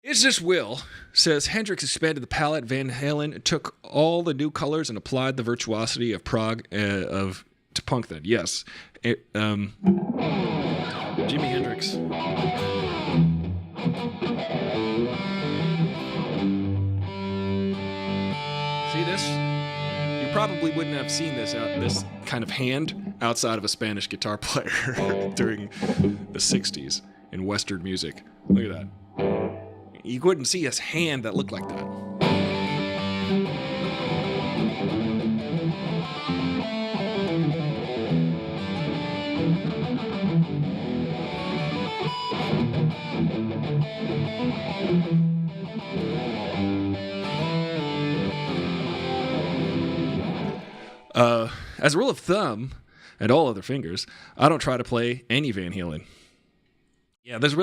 Is This Will says Hendrix expanded the palette. Van Halen took all the new colors and applied the virtuosity of prog to punk. Then yes, Jimi Hendrix. See this? You probably wouldn't have seen this kind of hand outside of a Spanish guitar player during the 60s in Western music. Look at that. You couldn't see his hand that looked like that. As a rule of thumb, and all other fingers, I don't try to play any Van Halen. Yeah, there's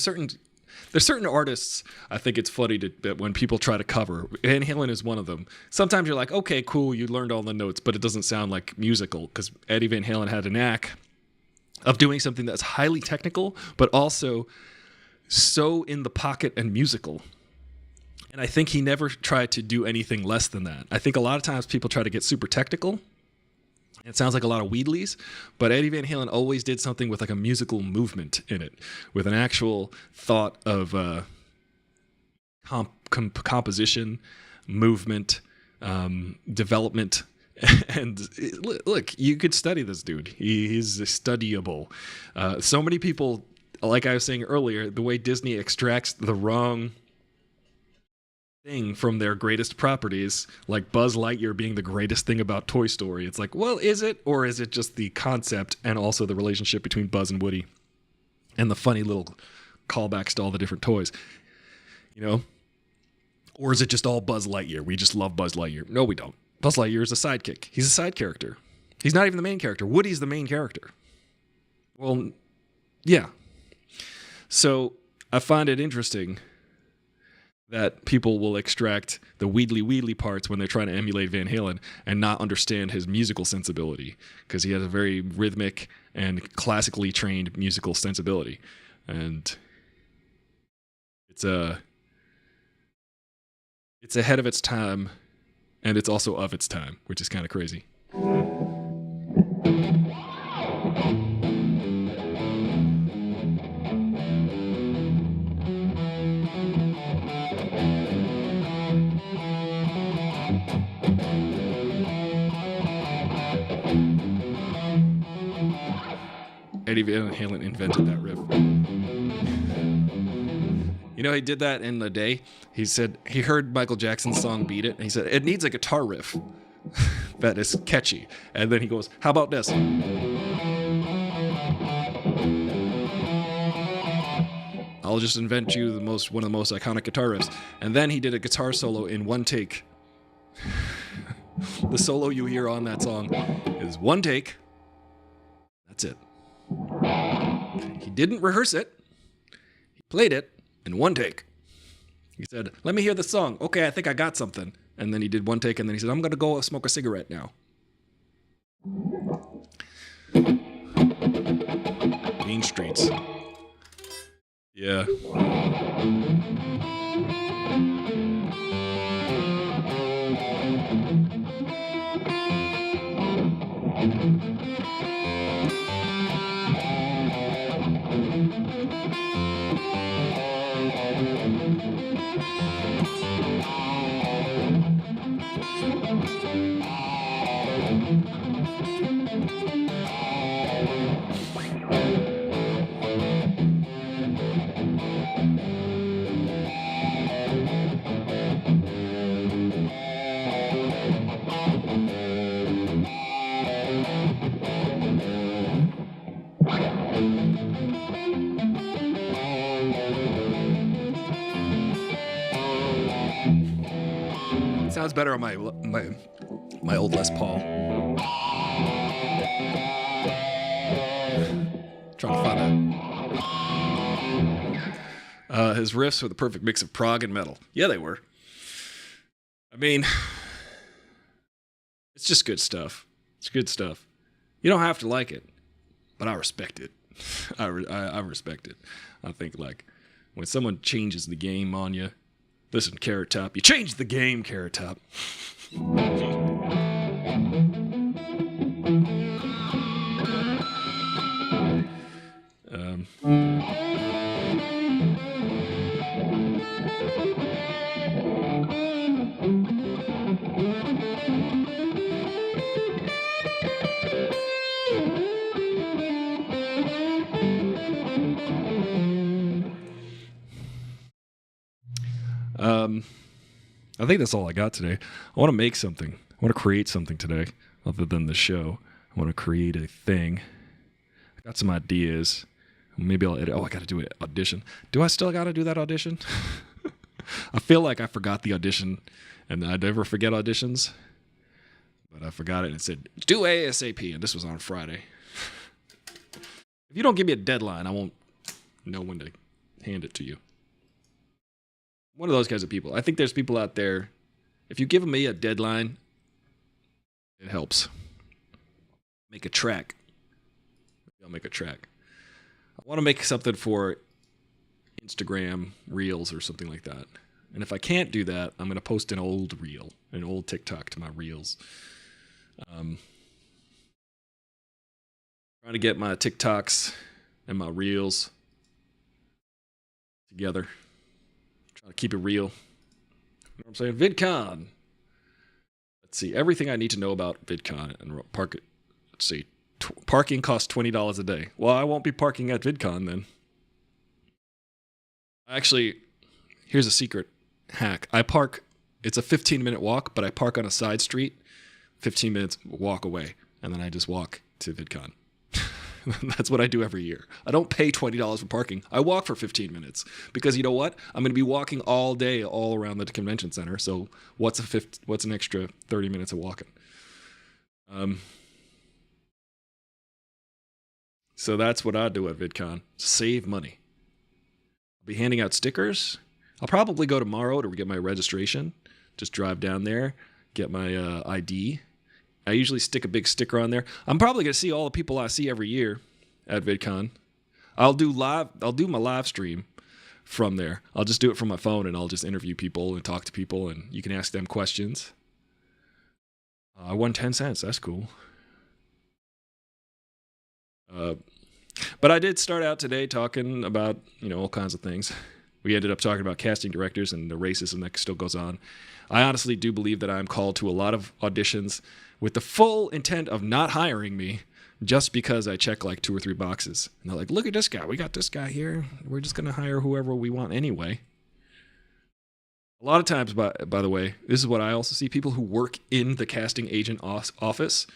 certain artists I think it's funny that when people try to cover. Van Halen is one of them. Sometimes you're like, okay, cool, you learned all the notes, but it doesn't sound like musical, because Eddie Van Halen had a knack of doing something that's highly technical, but also so in the pocket and musical. And I think he never tried to do anything less than that. I think a lot of times people try to get super technical. It sounds like a lot of Wheatleys, but Eddie Van Halen always did something with like a musical movement in it, with an actual thought of composition, movement, development. And look, you could study this dude. He's studyable. So many people, like I was saying earlier, the way Disney extracts the wrong thing from their greatest properties, like Buzz Lightyear being the greatest thing about Toy Story. It's like, well, is it? Or is it just the concept and also the relationship between Buzz and Woody and the funny little callbacks to all the different toys? You know? Or is it just all Buzz Lightyear? We just love Buzz Lightyear. No, we don't. Buzz Lightyear is a sidekick. He's a side character. He's not even the main character. Woody's the main character. Well, yeah. So I find it interesting that people will extract the wheedly parts when they're trying to emulate Van Halen and not understand his musical sensibility, because he has a very rhythmic and classically trained musical sensibility. And it's ahead of its time, and it's also of its time, which is kind of crazy. Eddie Van Halen invented that riff. You know, he did that in a day. He said he heard Michael Jackson's song Beat It, and he said, it needs a guitar riff that is catchy. And then he goes, how about this? I'll just invent you one of the most iconic guitar riffs. And then he did a guitar solo in one take. The solo you hear on that song is one take. That's it. He didn't rehearse it. He played it in one take. He said, let me hear the song. Okay, I think I got something. And then he did one take, and then he said, I'm going to go smoke a cigarette now. Mean Streets. Yeah. sounds better on my old Les Paul. Trying to find that. His riffs were the perfect mix of prog and metal. Yeah, they were. I mean, it's just good stuff. It's good stuff. You don't have to like it, but I respect it. I respect it. I think, like, when someone changes the game on you, listen, Carrot Top, you changed the game, Carrot Top. I think that's all I got today. I want to make something. I want to create something today other than the show. I want to create a thing. I got some ideas. Maybe I'll edit. Oh, I got to do an audition. Do I still got to do that audition? I feel like I forgot the audition, and I never forget auditions. But I forgot it, and it said, do ASAP, and this was on Friday. If you don't give me a deadline, I won't know when to hand it to you. One of those kinds of people. I think there's people out there, if you give me a deadline, it helps. Make a track. Maybe I'll make a track. I want to make something for Instagram Reels or something like that. And if I can't do that, I'm going to post an old reel, an old TikTok to my Reels. Trying to get my TikToks and my Reels together. Trying to keep it real. You know what I'm saying? Vidcon. Let's see. Everything I need to know about Vidcon and park it. Let's see. Parking costs $20 a day. Well, I won't be parking at Vidcon then. Actually, here's a secret hack. I park, it's a 15-minute walk, but I park on a side street, 15 minutes walk away, and then I just walk to Vidcon. That's what I do every year. I don't pay $20 for parking. I walk for 15 minutes because you know what? I'm going to be walking all day all around the convention center. So what's an extra 30 minutes of walking? So that's what I do at VidCon. Save money. I'll be handing out stickers. I'll probably go tomorrow to get my registration. Just drive down there, get my ID. I usually stick a big sticker on there. I'm probably going to see all the people I see every year at VidCon. I'll do my live stream from there. I'll just do it from my phone, and I'll just interview people and talk to people, and you can ask them questions. I won 10 cents. That's cool. But I did start out today talking about, all kinds of things. We ended up talking about casting directors and the racism that still goes on. I honestly do believe that I'm called to a lot of auditions with the full intent of not hiring me just because I check like 2 or 3 boxes. And they're like, look at this guy. We got this guy here. We're just going to hire whoever we want anyway. A lot of times, by the way, this is what I also see. People who work in the casting agent office,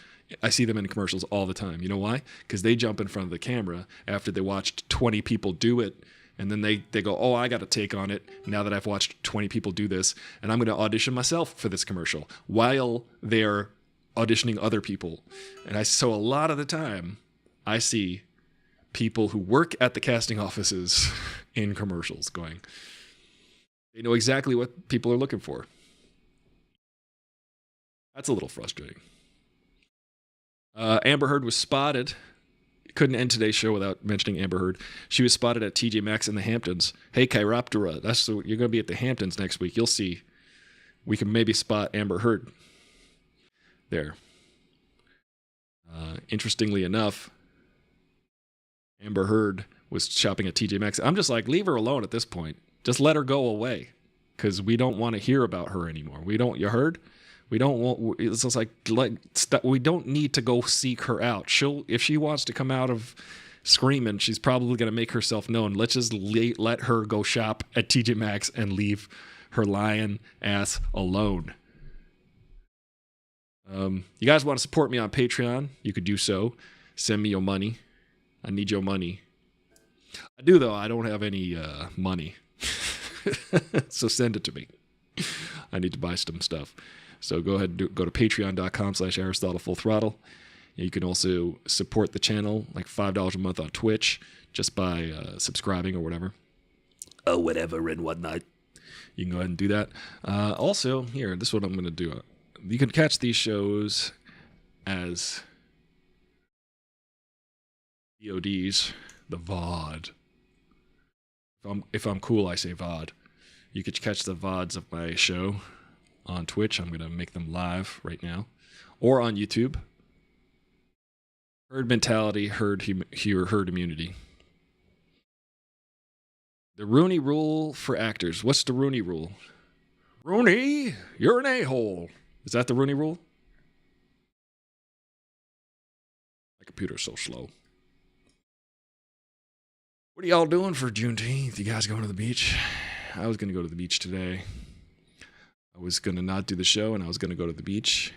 I see them in commercials all the time. You know why? Because they jump in front of the camera after they watched 20 people do it. And then they go, oh, I got to take on it now that I've watched 20 people do this. And I'm going to audition myself for this commercial while they're auditioning other people. And so a lot of the time, I see people who work at the casting offices in commercials going, they know exactly what people are looking for. That's a little frustrating. Amber Heard was spotted. Couldn't end today's show without mentioning Amber Heard. She was spotted at TJ Maxx in the Hamptons. Hey, Chiroptera, you're going to be at the Hamptons next week. You'll see. We can maybe spot Amber Heard there. Interestingly enough, Amber Heard was shopping at TJ Maxx. I'm just like, leave her alone at this point. Just let her go away because we don't want to hear about her anymore. You heard? We don't want. It's just like we don't need to go seek her out. If she wants to come out of screaming, she's probably going to make herself known. Let's just let her go shop at TJ Maxx and leave her lying ass alone. You guys want to support me on Patreon? You could do so. Send me your money. I need your money. I do though. I don't have any money, so send it to me. I need to buy some stuff. So go ahead and go to patreon.com/AristotleFullThrottle. You can also support the channel, like $5 a month on Twitch, just by subscribing or whatever. Oh, whatever and whatnot. You can go ahead and do that. Also, here, this is what I'm going to do. You can catch these shows as VODs, the VOD. If I'm cool, I say VOD. You could catch the VODs of my show on Twitch. I'm going to make them live right now. Or on YouTube. Herd mentality, herd immunity. The Rooney Rule for actors. What's the Rooney Rule? Rooney, you're an a-hole. Is that the Rooney Rule? My computer's so slow. What are y'all doing for Juneteenth? You guys going to the beach? I was going to go to the beach today. I was going to not do the show, and I was going to go to the beach.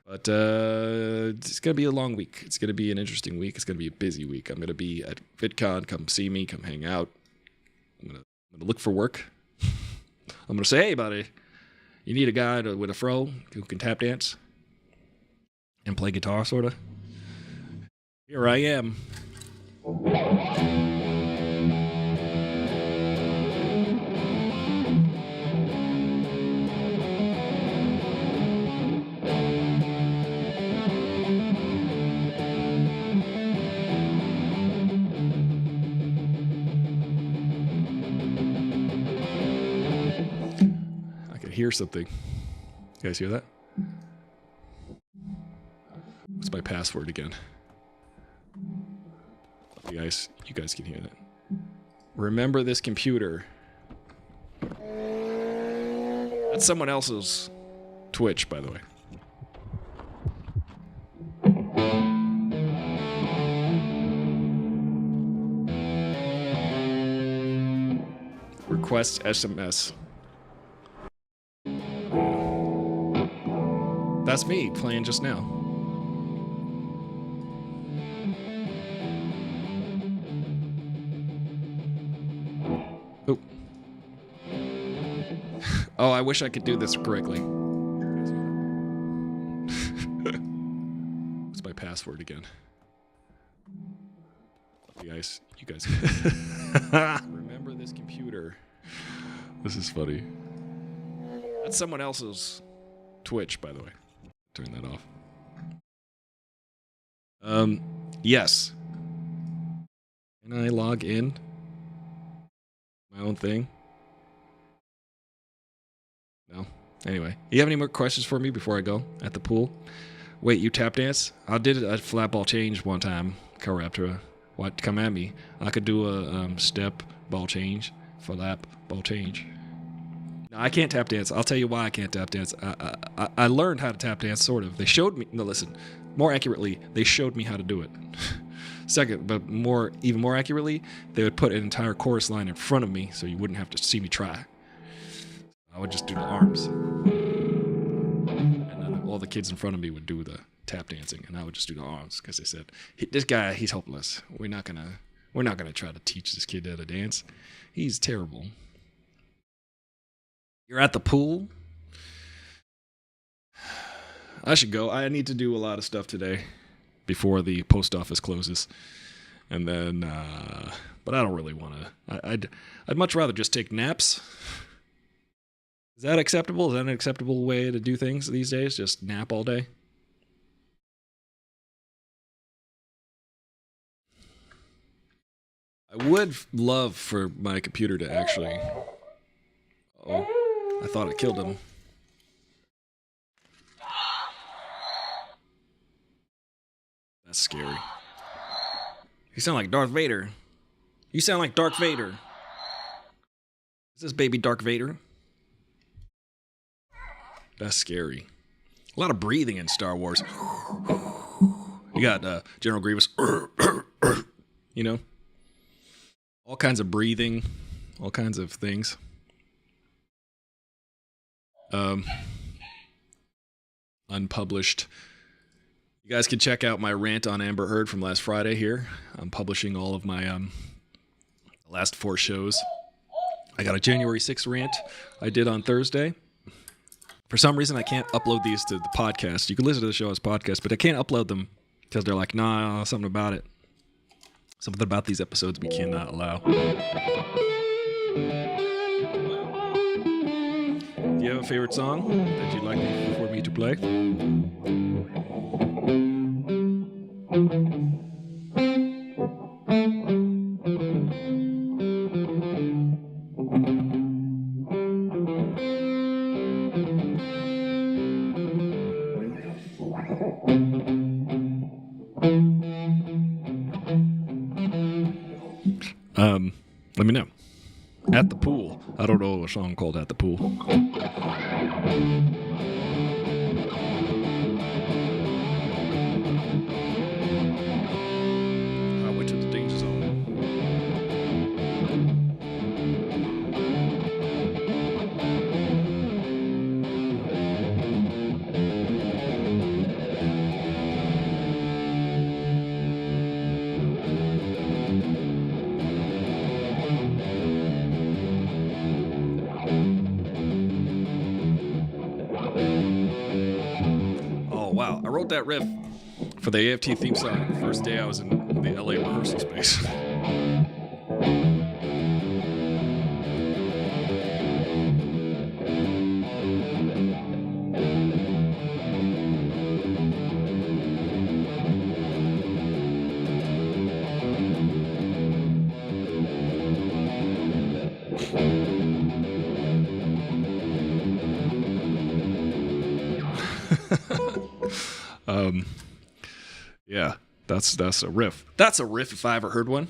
But it's going to be a long week. It's going to be an interesting week. It's going to be a busy week. I'm going to be at Vidcon. Come see me. Come hang out. I'm going to look for work. I'm going to say, hey, buddy, you need a guy with a fro who can tap dance and play guitar, sort of. Here I am. Hear something. You guys hear that? What's my password again? You guys can hear that. Remember this computer. That's someone else's Twitch, by the way. Request SMS. That's me playing just now. Oh. Oh, I wish I could do this correctly. What's my password again? You guys remember this computer. This is funny. That's someone else's Twitch, by the way. Turn that off. Yes. Can I log in? My own thing? No. Anyway, you have any more questions for me before I go at the pool? Wait, you tap dance? I did a flat ball change one time. Corruptor. What? Come at me. I could do a step ball change, flap ball change. No, I can't tap dance. I'll tell you why I can't tap dance. I learned how to tap dance, sort of. They showed me. No, listen. More accurately, they showed me how to do it. Second, but even more accurately, they would put an entire chorus line in front of me, so you wouldn't have to see me try. I would just do the arms, and then all the kids in front of me would do the tap dancing, and I would just do the arms because they said, "This guy, he's hopeless. We're not gonna try to teach this kid how to dance. He's terrible." You're at the pool? I should go. I need to do a lot of stuff today before the post office closes. And then, but I don't really want to. I'd much rather just take naps. Is that acceptable? Is that an acceptable way to do things these days? Just nap all day? I would love for my computer to actually... Oh, I thought I killed him. That's scary. You sound like Darth Vader. You sound like Darth Vader. Is this baby Darth Vader? That's scary. A lot of breathing in Star Wars. You got General Grievous. You know? All kinds of breathing. All kinds of things. Unpublished. You guys can check out my rant on Amber Heard from last Friday here. I'm publishing all of my last 4 shows. I got a January 6th rant I did on Thursday. For some reason, I can't upload these to the podcast. You can listen to the show as podcast, but I can't upload them because they're like, nah, something about it. Something about these episodes we cannot allow. Do you have a favorite song that you'd like for me to play? Let me know. At the Pool. I don't know a song called At the Pool. Highway to the Danger Zone. Wow, I wrote that riff for the AFT theme song the first day I was in the LA rehearsal space. Yeah, that's a riff. That's a riff if I ever heard one.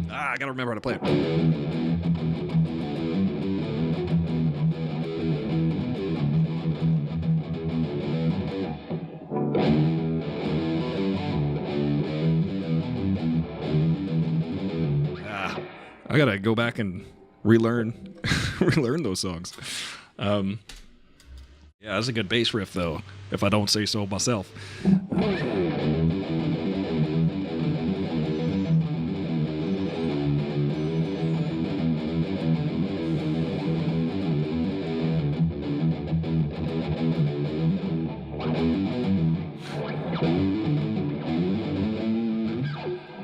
I gotta remember how to play it. I gotta go back and relearn those songs. Yeah, that's a good bass riff, though, if I don't say so myself.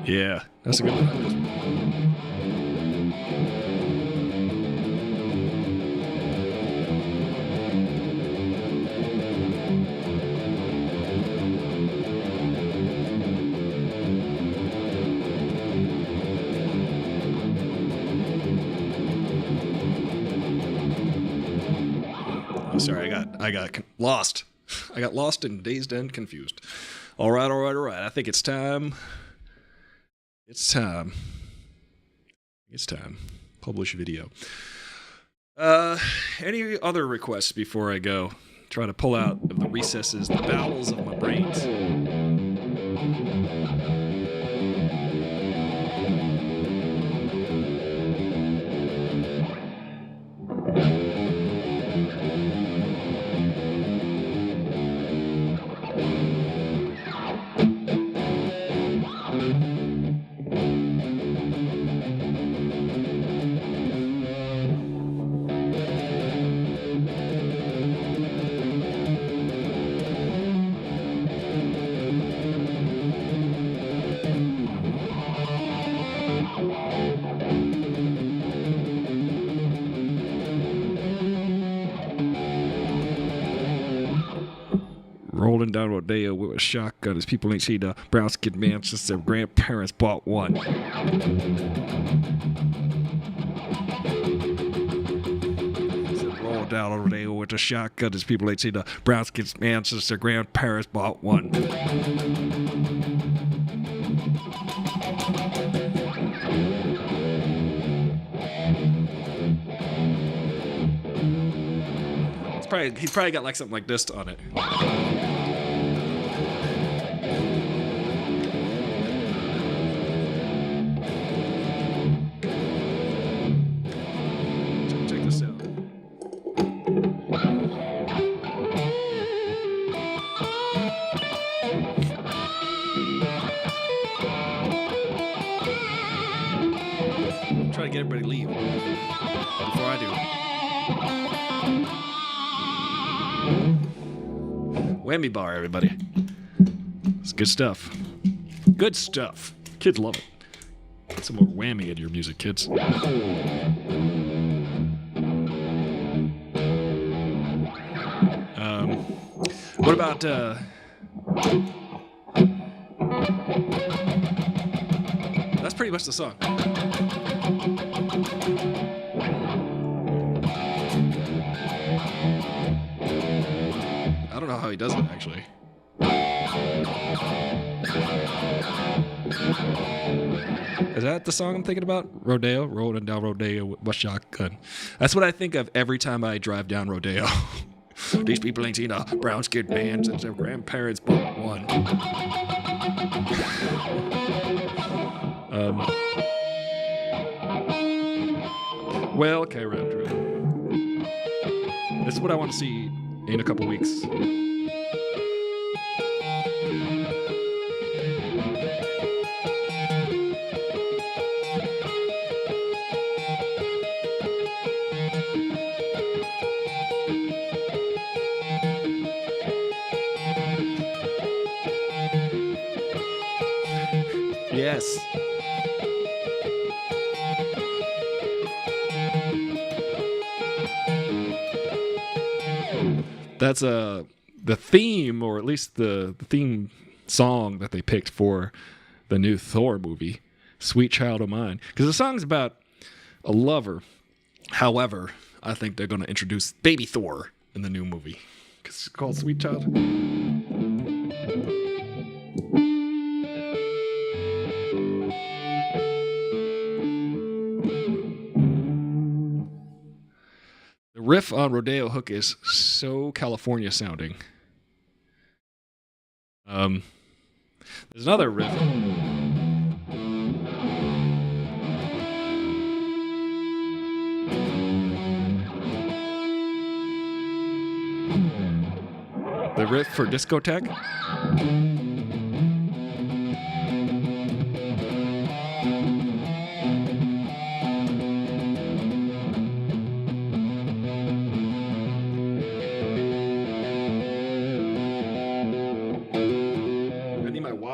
Yeah, that's a good one. Sorry, I got lost. I got lost and dazed and confused. All right. I think it's time. It's time. Publish video. Any other requests before I go? Try to pull out of the recesses, the bowels of my brains. Rolling down Rodeo with a shotgun as people ain't seen the brown skinned man since their grandparents bought one. Roll down Rodeo with a shotgun as people ain't seen the brown skinned man since their grandparents bought one. He's probably got like something like this on it. everybody leave before I do. Whammy bar, everybody. It's good stuff. Good stuff. Kids love it. Get some more whammy in your music, kids. What about, that's pretty much the song. I don't know how he does it, actually. Is that the song I'm thinking about? Rodeo? Rolling down Rodeo with my shotgun. That's what I think of every time I drive down Rodeo. These people ain't seen a brown-skinned band since their grandparents bought one. Well, okay, Raptor. This is what I want to see in a couple weeks. Yes. That's the theme, or at least the theme song that they picked for the new Thor movie, Sweet Child O' Mine. Because the song's about a lover. However, I think they're going to introduce baby Thor in the new movie. Because it's called Sweet Child. The riff on Rodeo Hook is so California sounding. There's another riff. The riff for Discotheque.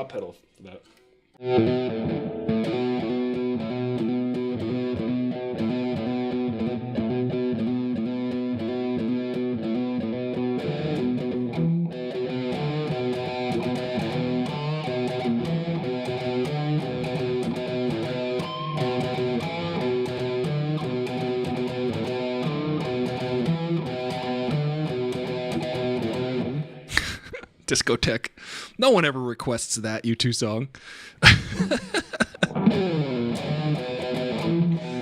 Pedal for that. Discotheque. No one ever requests that U2 song.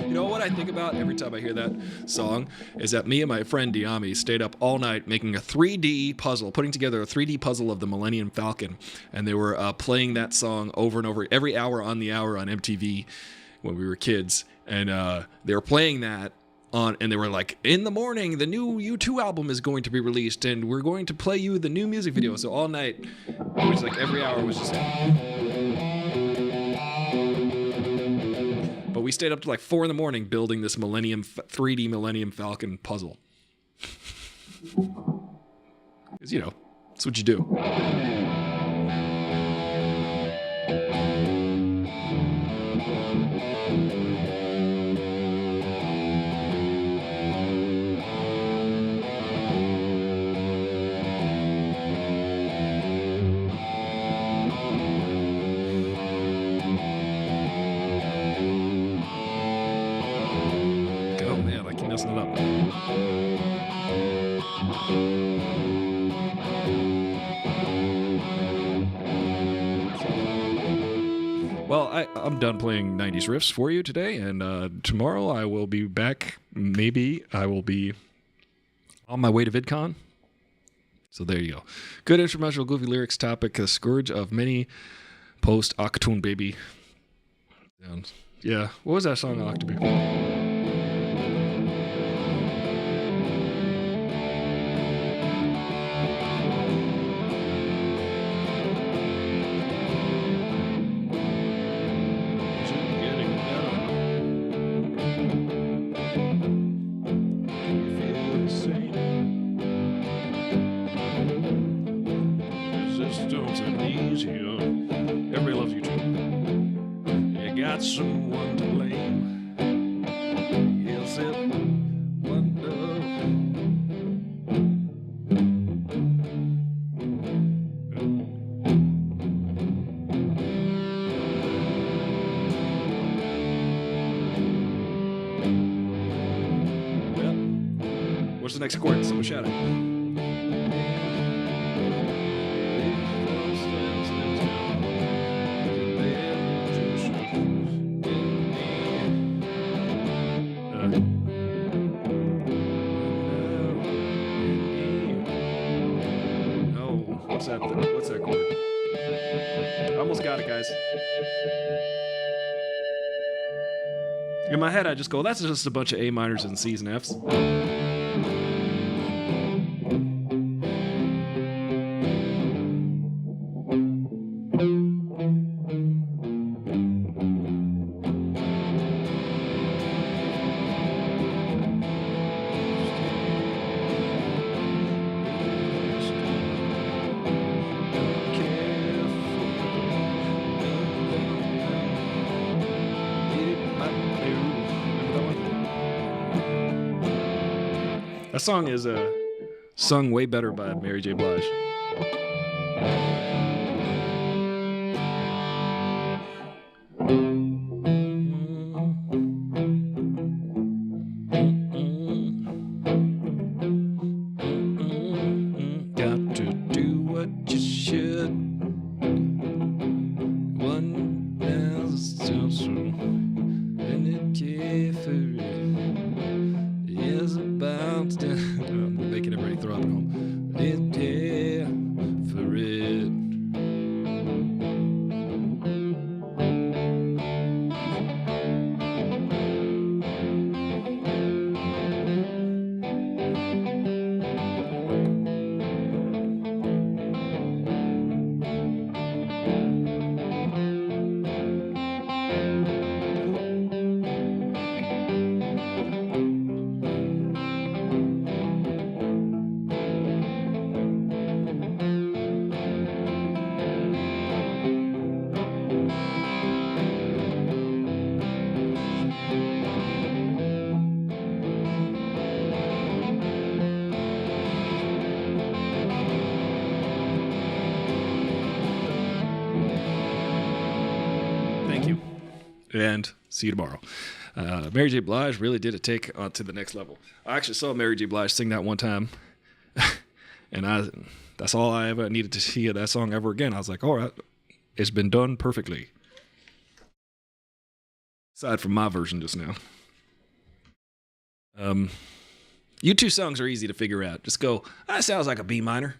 You know what I think about every time I hear that song is that me and my friend Diami stayed up all night making a 3D puzzle, putting together a 3D puzzle of the Millennium Falcon, and they were playing that song over and over every hour on the hour on MTV when we were kids, and they were playing that and they were like, in the morning, the new U2 album is going to be released, and we're going to play you the new music video. So all night, it was like every hour was just... But we stayed up to like 4 in the morning building this 3D Millennium Falcon puzzle. Because, you know, that's what you do. It up. Well, I'm done playing 90s riffs for you today, and tomorrow I will be back. Maybe I will be on my way to VidCon. So there you go. Good instrumental, goofy lyrics topic, the scourge of many post-Octoon baby. Yeah, what was that song, Octoon? got someone to blame. Is it wonder? Well, what's the next chord? Someone shout it. What's that chord? I almost got it, guys. In my head, I just go, that's just a bunch of A minors and C's and F's. That song is sung way better by Mary J. Blige. Got to do what you should. One else so and it care for it is about to. I'm making everybody throw up at home. It care for it. Thank you. And see you tomorrow. Mary J. Blige really did it take to the next level. I actually saw Mary J. Blige sing that one time. And that's all I ever needed to hear that song ever again. I was like, all right, it's been done perfectly. Aside from my version just now. U2 songs are easy to figure out. Just go, that sounds like a B minor.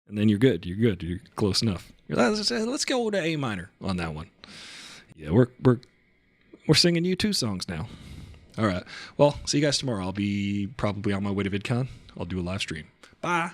And then you're good. You're close enough. Let's go to A minor on that one. Yeah, we're singing U2 songs now. All right. Well, see you guys tomorrow. I'll be probably on my way to VidCon. I'll do a live stream. Bye.